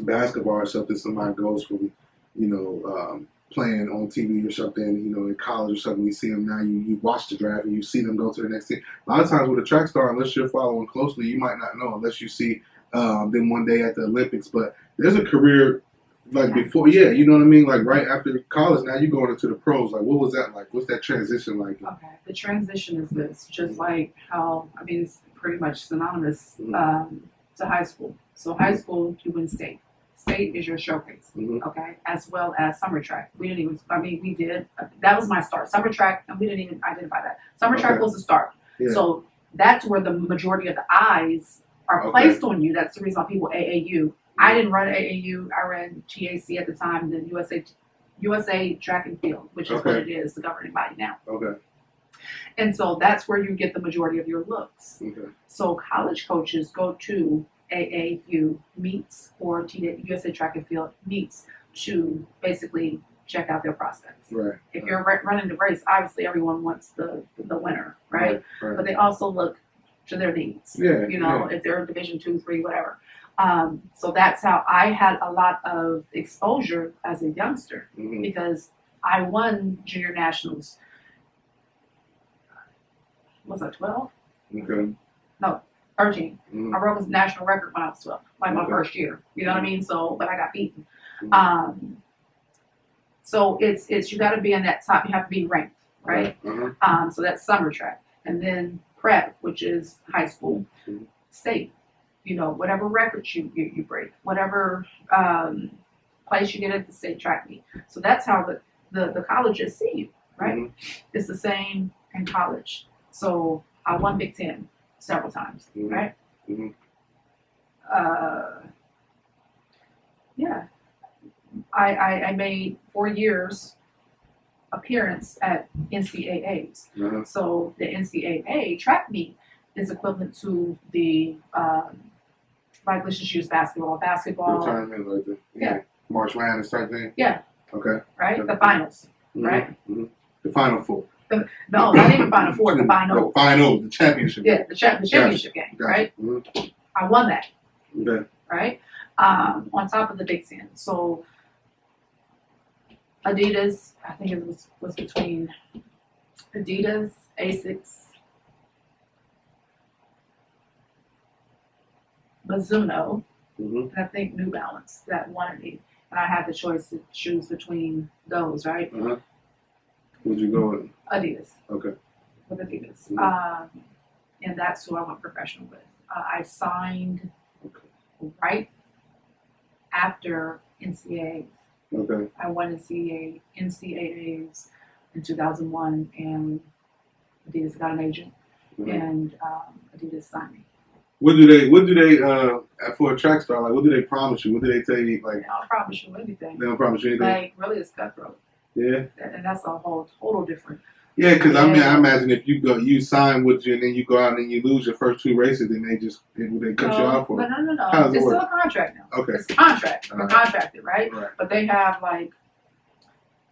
basketball or something, somebody goes from, you know, playing on TV or something, you know, in college or something, you see them now, you watch the draft and you see them go to the next team. A lot of times with a track star, unless you're following closely, you might not know unless you see them one day at the Olympics. But there's a career like before, you know what I mean? Like right after college, now you're going into the pros. Like, what was that like? What's that transition like? Okay, the transition is this, just like how, I mean, it's pretty much synonymous to high school. So high school, you win state. State is your showcase, okay, as well as summer track. We didn't even, we did, that was my start. Summer track, and we didn't even identify that. Summer track was the start. Yeah. So that's where the majority of the eyes are placed on you. That's the reason why people AAU. I didn't run AAU. I ran TAC at the time, then USA Track and Field, which is what it is, the governing body now. Okay. And so that's where you get the majority of your looks. Okay. So college coaches go to AAU meets or USA Track and Field meets to basically check out their prospects. Right. If you're running the race, obviously everyone wants the winner, right? But they also look to their needs. Yeah. You know, if they're Division 2, 3, whatever. So that's how I had a lot of exposure as a youngster because I won junior nationals. Was I 12? Okay. No. 13. I broke a national record when I was 12, like my first year. You know what I mean? So, but I got beaten. So it's you got to be in that top. You have to be ranked, right? So that's summer track, and then prep, which is high school, state. You know, whatever records you break, whatever place you get at the state track meet. So that's how the colleges see you, right? Mhm. It's the same in college. So I won Big Ten several times, Mhm. right? Mhm. Yeah, I made 4 years appearance at NCAAs. Uh-huh. So the NCAA track meet is equivalent to the like let's just use basketball. The Basketball, tournament, like Yeah. March Madness type thing. Yeah. Okay. right? The finals, Mhm. right? Mhm. The Final Four. No, not even Final Four, the The final. finals, the championship. Yeah, the championship game, Gotcha. right? Mhm. I won that, Okay. right? On top of the Big Ten. So Adidas, I think it was between Adidas, Asics, Mizuno, Mhm. and I think New Balance that wanted me. And I had the choice to choose between those, right? Uh-huh. Where'd you go with? Adidas, Okay. with Adidas. Mhm. And that's who I went professional with. I signed Okay. right after NCAA. Okay. I won NCAAs in 2001, and Adidas got an agent, Mhm. and Adidas signed me. What do they for a track star, like what do they promise you? What do they tell you, like And I'll promise you anything. they don't promise you anything? Like, really, it's cutthroat. Yeah. And that's a whole total different. Yeah, because I mean, Yeah. I imagine if you sign with you and then you go out and then you lose your first 2 races, then they cut you off. Or No. how does it It's still work? a contract now. Okay. It's a contract. You're Alright. contracted, right? Right. But they have like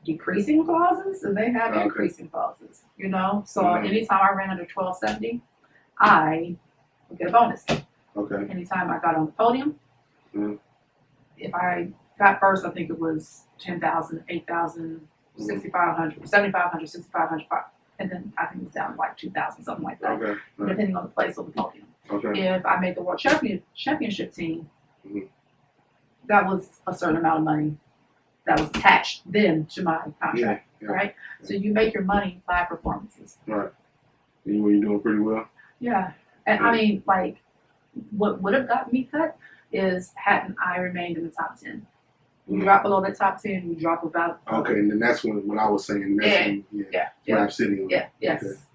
decreasing clauses and they have Okay. increasing clauses. You know, so Mhm. anytime I ran under 1270, I would get a bonus. Okay. Anytime I got on the podium, Mhm. if I got first, I think it was 10,000, 8,000, 6,500, 7,500, 6,500, and then I think it was down to like 2,000, something like that, Okay. Right. depending on the place on the podium. Okay. If I made the world championship team, Mhm. that was a certain amount of money that was attached then to my contract, Yeah. right? So you make your money by performances. Right. And you doing pretty well. Yeah, and I mean, like, what would have gotten me cut is hadn't I remained in the top 10. You drop below that top 10, you drop about. Okay, and then that's when I was saying that's when Yeah. Rap City. Yes.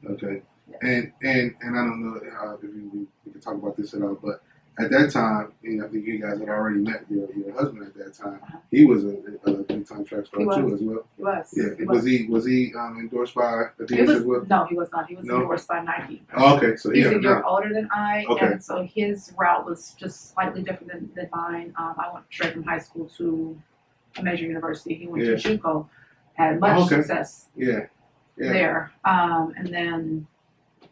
Okay. Yeah. And I don't know if we can talk about this at all, but at that time, I think you guys had already met your husband at that time. Uh-huh. He was a big time track star He was. too as well. He was. Yeah. Was he endorsed by Adidas as well? No, he was not. He was No? endorsed by Nike. Oh, okay, so He's yeah. a year older than I, Okay. and so his route was just slightly different than mine. I went straight from high school to a major university. He went to JUCO, had much success Yeah. there, and then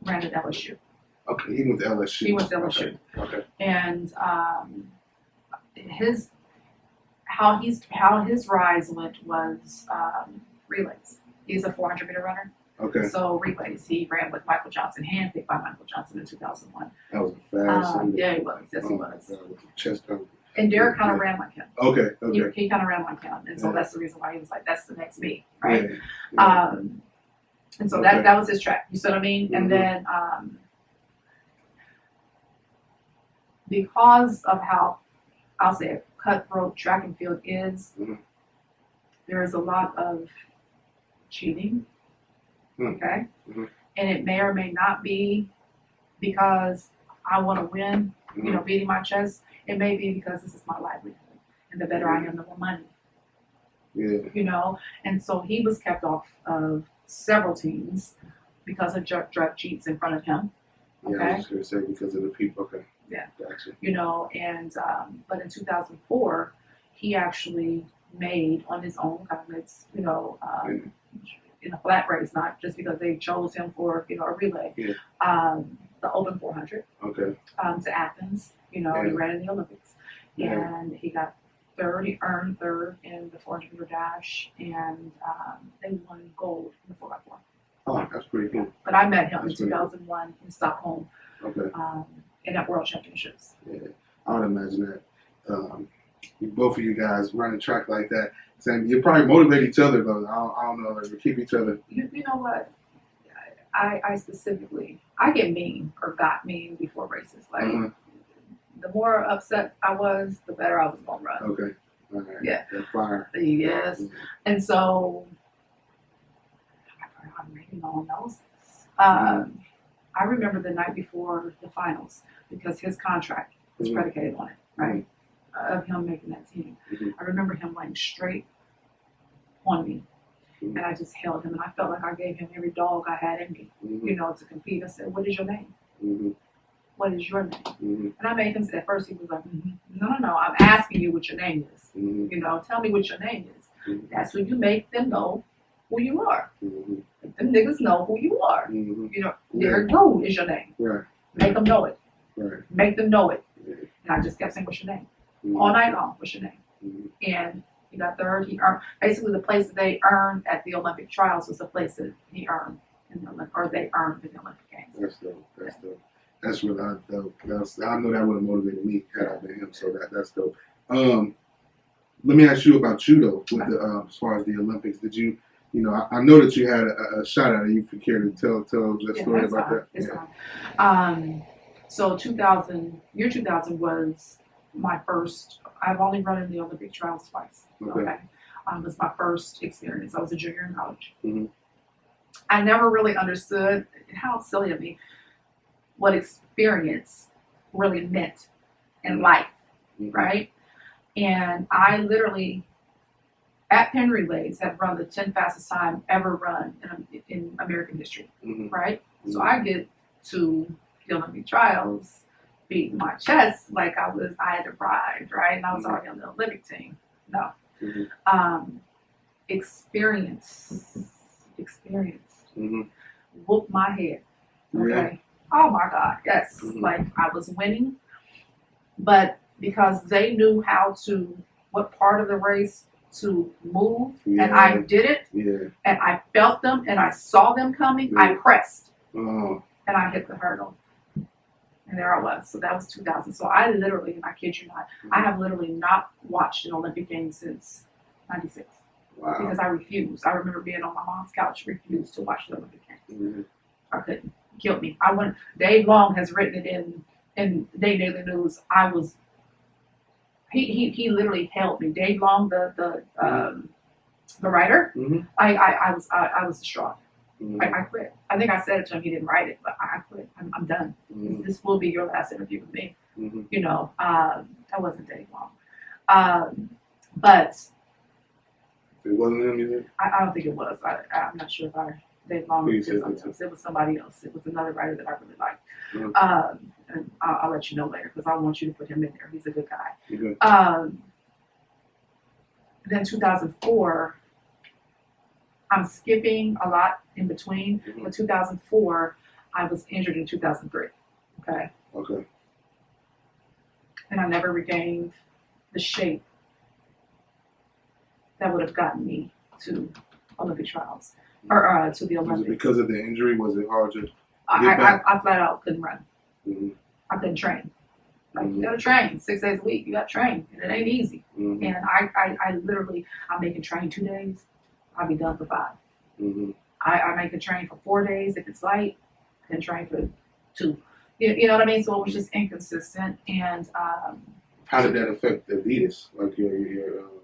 ran at LSU. Okay, he went to LSU. He went to LSU. Okay. And how his rise went was relays. He's a 400-meter runner. Okay. So relays. He ran with Michael Johnson, handpicked by Michael Johnson in 2001. That was fast. Yeah, he was. Yes, he was. With the chest cover. And Derek kind of ran like him. Okay. He kind of ran like him, and so that's the reason why he was like, "That's the next me," Yeah. right? Yeah. And so that was his track. You see what I mean? Mm-hmm. And then because of how I'll say it, cutthroat track and field is, there is a lot of cheating. Okay, and it may or may not be because I want to win. You know, beating my chest. It may be because this is my livelihood, and the better I am, the more money. Yeah. You know, and so he was kept off of several teams because of drug cheats in front of him. Yeah, Okay. I was just gonna say because of the people. Okay. Yeah. Gotcha. You know, and but in 2004, he actually made on his own comments. You know, in a flat race, not just because they chose him for a relay. Yeah. The Open 400. Okay. To Athens. You know, he ran in the Olympics, and he got third. He earned third in the 400-meter dash, and they won gold in the 4x4. Oh, that's pretty cool. But I met him in 2001 in Stockholm. Okay. In at World Championships. Yeah, I would imagine that. Both of you guys running track like that, saying you probably motivate each other, but I don't know, like, keep each other. You know what? I specifically, I get mean or got mean before races. Like, the more upset I was, the better I was going to run. Okay. All right. Yeah. That fire. Yes. Mm-hmm. And so, maybe no one knows this. I remember the night before the finals because his contract was predicated on it, right? Of him making that team. I remember him laying straight on me. And I just held him, and I felt like I gave him every dog I had in me, you know, to compete. I said, "What is your name? What is your name?" And I made him say, at first he was like, no, I'm asking you what your name is. You know, tell me what your name is. That's when you make them know who you are. Make them niggas know who you are. You know, Derek Brew is your name. Right. Make them know it. Right. Make them know it. And I just kept saying, what's your name? All night long, what's your name? And he got third. He earned, basically the place that they earned at the Olympic trials was the place that he earned in the Olympic, or they earned in the Olympic Games. That's dope. That's dope. That's really dope. I know that would have motivated me had I been him. So that's dope. Let me ask you about judo with the as far as the Olympics. Did you, you know, I know that you had a shot at it. You care to tell the story about fine. that? It's fine. So 2000 was my first. I've only run in the Olympic trials twice. Okay. It was my first experience. I was a junior in college. I never really understood, how silly of me, what experience really meant in life, right? And I literally, at Penn Relays, had run the 10th fastest time ever run in American history, right? So I get to the Olympic trials, beating my chest like I had arrived, right? And I was already on the Olympic team. No. Experience. Whoop my head. Okay. Yeah. Oh my God, yes. Like I was winning, but because they knew what part of the race to move, and I did it, and I felt them, and I saw them coming, I pressed, and I hit the hurdle. And there I was. So that was 2000. So I literally, and I kid you not, I have literally not watched an Olympic Games since 96. Wow. Because I refused. I remember being on my mom's couch, refused to watch the Olympic Games. I couldn't. Killed me. I went. Dave Long has written it in Daily News. He literally held me. Dave Long, the writer. I was distraught. I quit. I think I said it to him. He didn't write it, but I quit. I'm done. This will be your last interview with me. You know, that wasn't Dave Long. But it wasn't him either. I don't think it was. I'm not sure if Dave Long did something else. It was somebody else. It was another writer that I really liked. And I'll let you know later because I want you to put him in there. He's a good guy. Then 2004. I'm skipping a lot in between, but 2004, I was injured in 2003. Okay. And I never regained the shape that would have gotten me to Olympic trials or to the Olympics. Was it because of the injury? Was it hard to? I flat out couldn't run. I couldn't train. Like you gotta train 6 days a week. You gotta train, and it ain't easy. And I literally, I'm making train 2 days. I'll be done for 5. I make a train for 4 days if it's light, then train for 2. You know what I mean? So it was just inconsistent. And how did that affect Adidas? Like your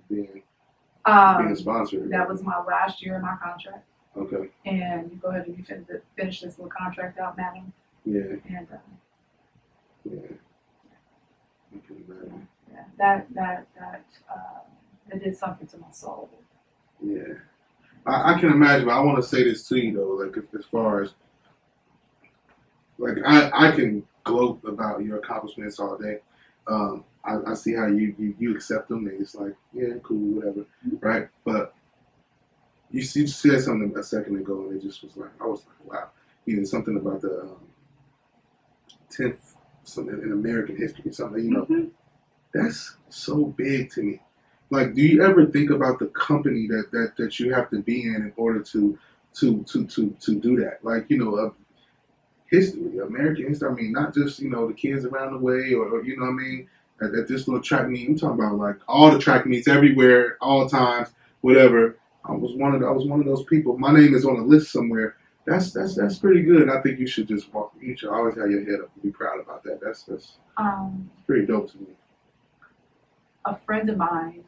being sponsored? That was my last year in my contract. Okay. And you go ahead and you finish this little contract out, madam. Yeah. And yeah. I can imagine. Yeah. That did something to my soul. Yeah. I can imagine, but I want to say this to you though, like as far as, like I can gloat about your accomplishments all day. I see how you accept them, and it's like, yeah, cool, whatever, right? But you said something a second ago, and it just was like, I was like, wow, you know, something about the 10th, something in American history, something, you know, that's so big to me. Like, do you ever think about the company that you have to be in order to do that? Like, you know, history, American history. I mean, not just, you know, the kids around the way or you know what I mean, at this little track meet. I'm talking about like all the track meets everywhere, all times, whatever. I was one of those people. My name is on a list somewhere. That's pretty good. I think you should just walk. You should always have your head up and be proud about that. That's pretty dope to me. a friend of mine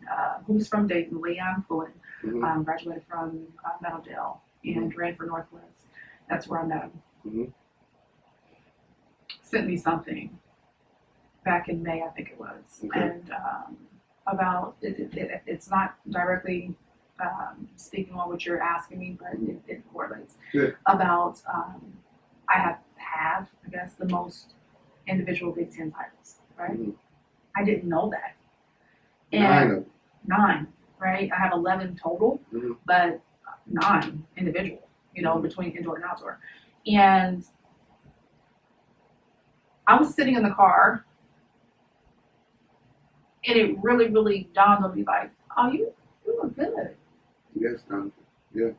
who's from Dayton, Leon Fulton, Mm-hmm. graduated from Meadowdale and ran for Northwest. That's where I met him. Mm-hmm. Sent me something back in May, I think it was, Okay. and about it's not directly speaking on what you're asking me, but it correlates. Yeah. About I have I guess the most individual Big Ten titles, right? Mm-hmm. I didn't know that. 9 of them. 9, right? I have 11 total, Mm-hmm. but 9 individual, between indoor and outdoor. And I was sitting in the car, and it really, really dawned on me, like, oh, you were good. Yes, Donica. Yeah.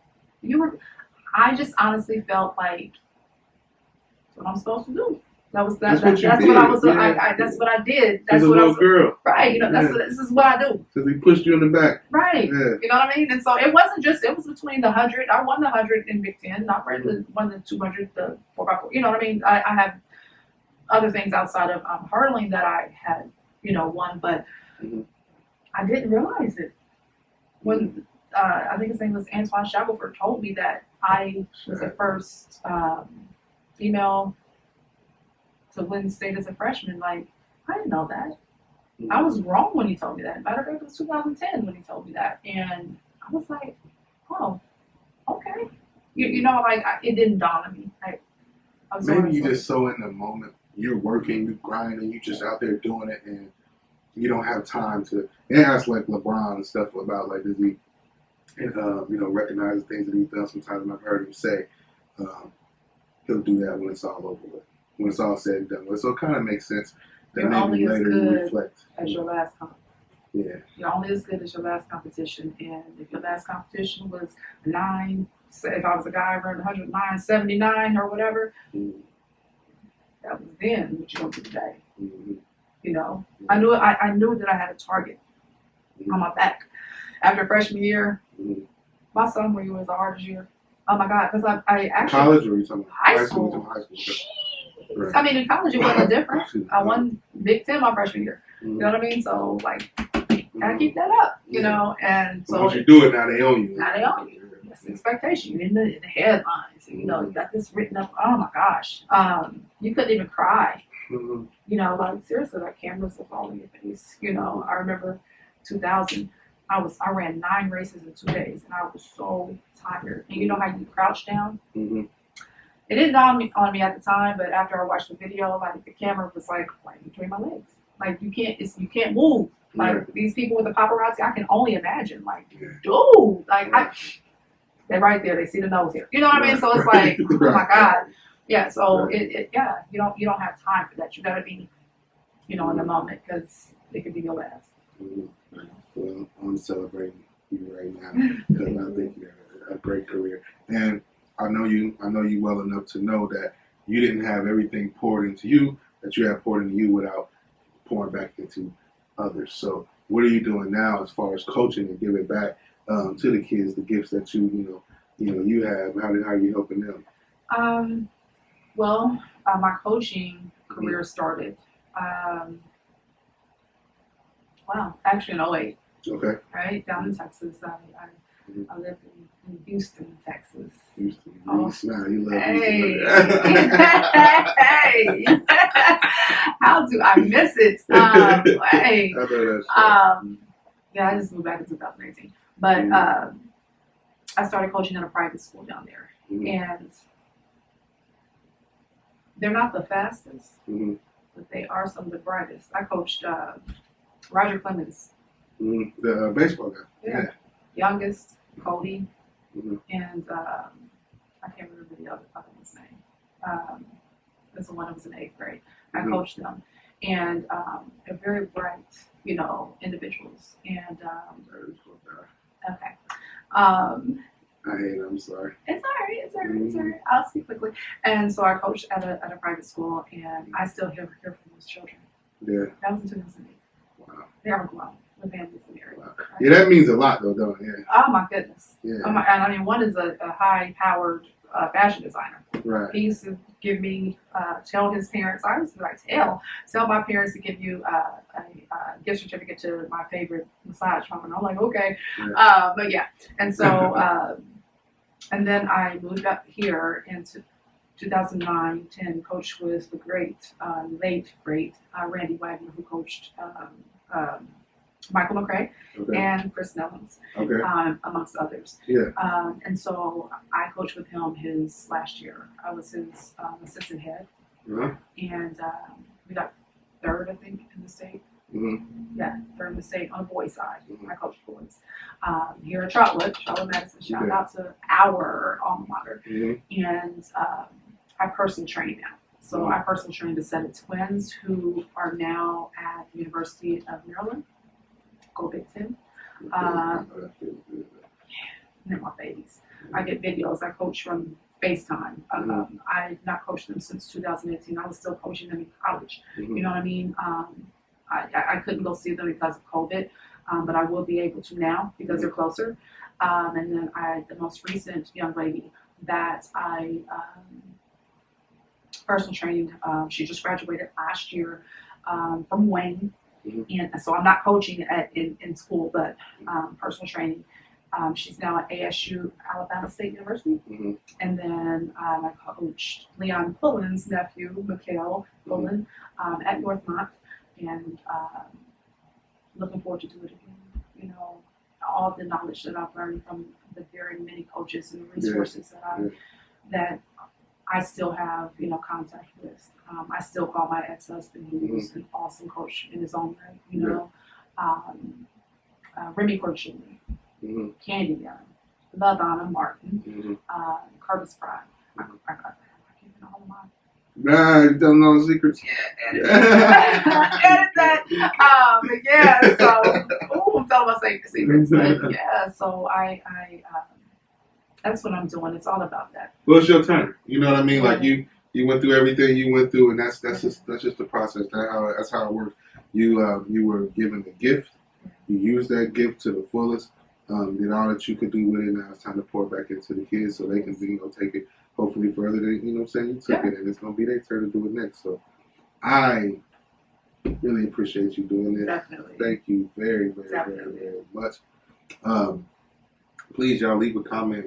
I just honestly felt like that's what I'm supposed to do. That's what That's you what did. I was. Yeah. That's what I did. That's She's a what I little was. girl. Right. This is what I do. So they pushed you in the back. Right. Yeah. You know what I mean? And so it wasn't just. It was between the 100. I won the 100 in Big Ten. I won the 200, the 4x4. You know what I mean? I have other things outside of hurdling that I had, won, but I didn't realize it when I think his name was Antoine Shackelford told me that I was the first female to win state as a freshman. Like, I didn't know that. I was wrong when he told me that. Matter of fact, it was 2010 when he told me that, and I was like, oh, okay. It didn't dawn on me. Maybe you just so in the moment. You're working, you're grinding, you just out there doing it, and you don't have time to. And ask like LeBron and stuff about like does he, recognize the things that he's done. Sometimes and I've heard him say he'll do that when it's all over with, when it's all said and done with. So it kind of makes sense that You're maybe only as later you good reflect. as your last competition. Yeah. You're only as good as your last competition, and if your last competition was 9, say if I was a guy running 109.79 or whatever. That was then, what you gonna do today? Mm-hmm. I knew that I had a target on my back. After freshman year, my sophomore year was the hardest year. Oh my God, because I actually College or are you talking about high school? High school. Okay. Right. I mean, in college it wasn't different. I won Big Ten my freshman year. You know what I mean? So like, gotta keep that up, And so once you do it, now they own you. Now they own you. That's the expectation. You're in the headlines. You got this written up. Oh my gosh. You couldn't even cry. Like seriously, like cameras will fall in your face. I remember 2000. I ran 9 races in 2 days, and I was so tired. And you know how you crouch down? Mm-hmm. It didn't dawn on me at the time, but after I watched the video, like the camera was like right between my legs. Like you can't move. Like these people with the paparazzi, I can only imagine. Like, dude, like they're right there. They see the nose here. You know what I mean? So it's like, oh my God. Yeah. So you don't have time for that. You got to be, in the moment because it could be your last. Mm-hmm. Well, I'm celebrating you right now because I think you had a great career, and I know you well enough to know that you didn't have everything poured into you that you have poured into you without pouring back into others. So what are you doing now as far as coaching and giving back to the kids, the gifts that you have? How are you helping them? Well, my coaching career started, actually in 2008. Okay. Right, down in Texas. I lived in Houston, Texas. Houston. Oh, Smile. You love hey. Houston. Hey. How do I miss it? Hey. I know that's Yeah, I just moved back in 2018. But I started coaching at a private school down there. And they're not the fastest, but they are some of the brightest. I coached Roger Clemens. The baseball guy. Yeah. Youngest, Cody, and I can't remember the other one's name. That's the one that was in 8th grade. I coached them, and they're very bright, individuals. And okay, I hate it. I'm sorry. it's all right. It's all right. It's all right. I'll speak quickly. And so I coached at a private school, and I still hear from those children. Yeah. That was in 2008. Wow. They are grown. The family's married. Wow. Yeah, that means a lot, though, don't it? Yeah. Oh my goodness. Yeah. And I mean, one is a high-powered fashion designer. Right. He used to give me, tell his parents, I was like, tell my parents to give you a gift certificate to my favorite massage farm. And I'm like, okay. Yeah. But yeah. And so, and then I moved up here into 2009-10, coached with the great, late great Randy Wagner, who coached Michael McRae and Chris Nellens, amongst others. Yeah. And so I coached with him his last year. I was his assistant head. And we got third, I think, in the state. Yeah, third in the state on the boys' side. I coached boys. Here at Charlotte Madison, shout out to our alma mater. And I personally train now. So I personally trained a set of twins who are now at the University of Maryland. Go Big Ten. They're my babies. I get videos. I coach from FaceTime. I've not coached them since 2018. I was still coaching them in college. You know what I mean? I couldn't go see them because of COVID, but I will be able to now because they're closer. And then the most recent young lady that I personal trained, she just graduated last year from Wayne. And so I'm not coaching in school, but personal training. She's now at ASU, Alabama State University. And then I coached Leon Pullen's nephew, Mikhail Pullen, at Northmont. And looking forward to do it again. You know, all the knowledge that I've learned from the very many coaches and resources that I still have, you know, contact with. I still call my ex-husband, who's an awesome coach in his own right. You know, Remy Kirchley, Candy Young, LaDonna Martin, Curtis Fry. I keep all of mine. Nah, you don't know the secrets. Yeah, edit that. But yeah, so I'm telling my secrets. But yeah, so I that's what I'm doing. It's all about that. Well, it's your turn. You know what I mean? Like you went through everything you went through, and that's just the process. That's how it works. You were given a gift. You used that gift to the fullest. Did all that you could do with it. Now it's time to pour back into the kids so they can take it hopefully further than you took it, and it's gonna be their turn to do it next. So I really appreciate you doing this. Definitely. Thank you very, very, very, very much. Please, y'all, leave a comment,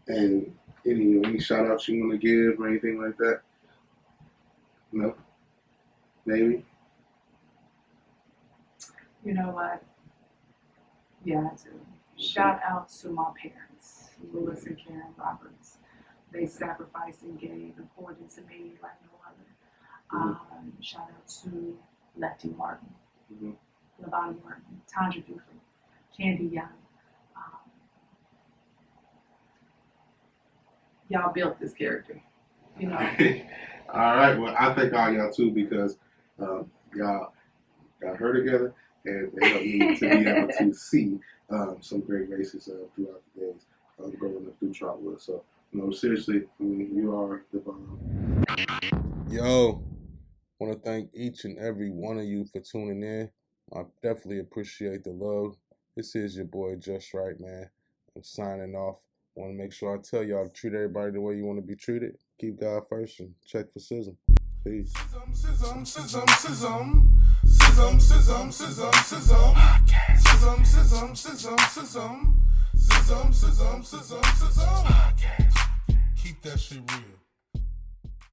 and any shout outs you want to give or anything like that. No? Maybe? You know what? Yeah, I do. Shout out to my parents, Louis and Karen Roberts. They sacrificed and gave and poured into me like no other. Shout out to Letty Martin, Lavonnie Martin, Tandra Dufley, Candy Young. Y'all built this character, All right. Well, I thank all y'all too because y'all got her together and they helped me to be able to see some great races throughout the days growing up through Trotwood. So, seriously, you are the bomb. Yo, want to thank each and every one of you for tuning in. I definitely appreciate the love. This is your boy Just Right, man. I'm signing off. I want to make sure I tell y'all to treat everybody the way you want to be treated. Keep God first and check for S.Y.S.M. Peace. Keep that shit real.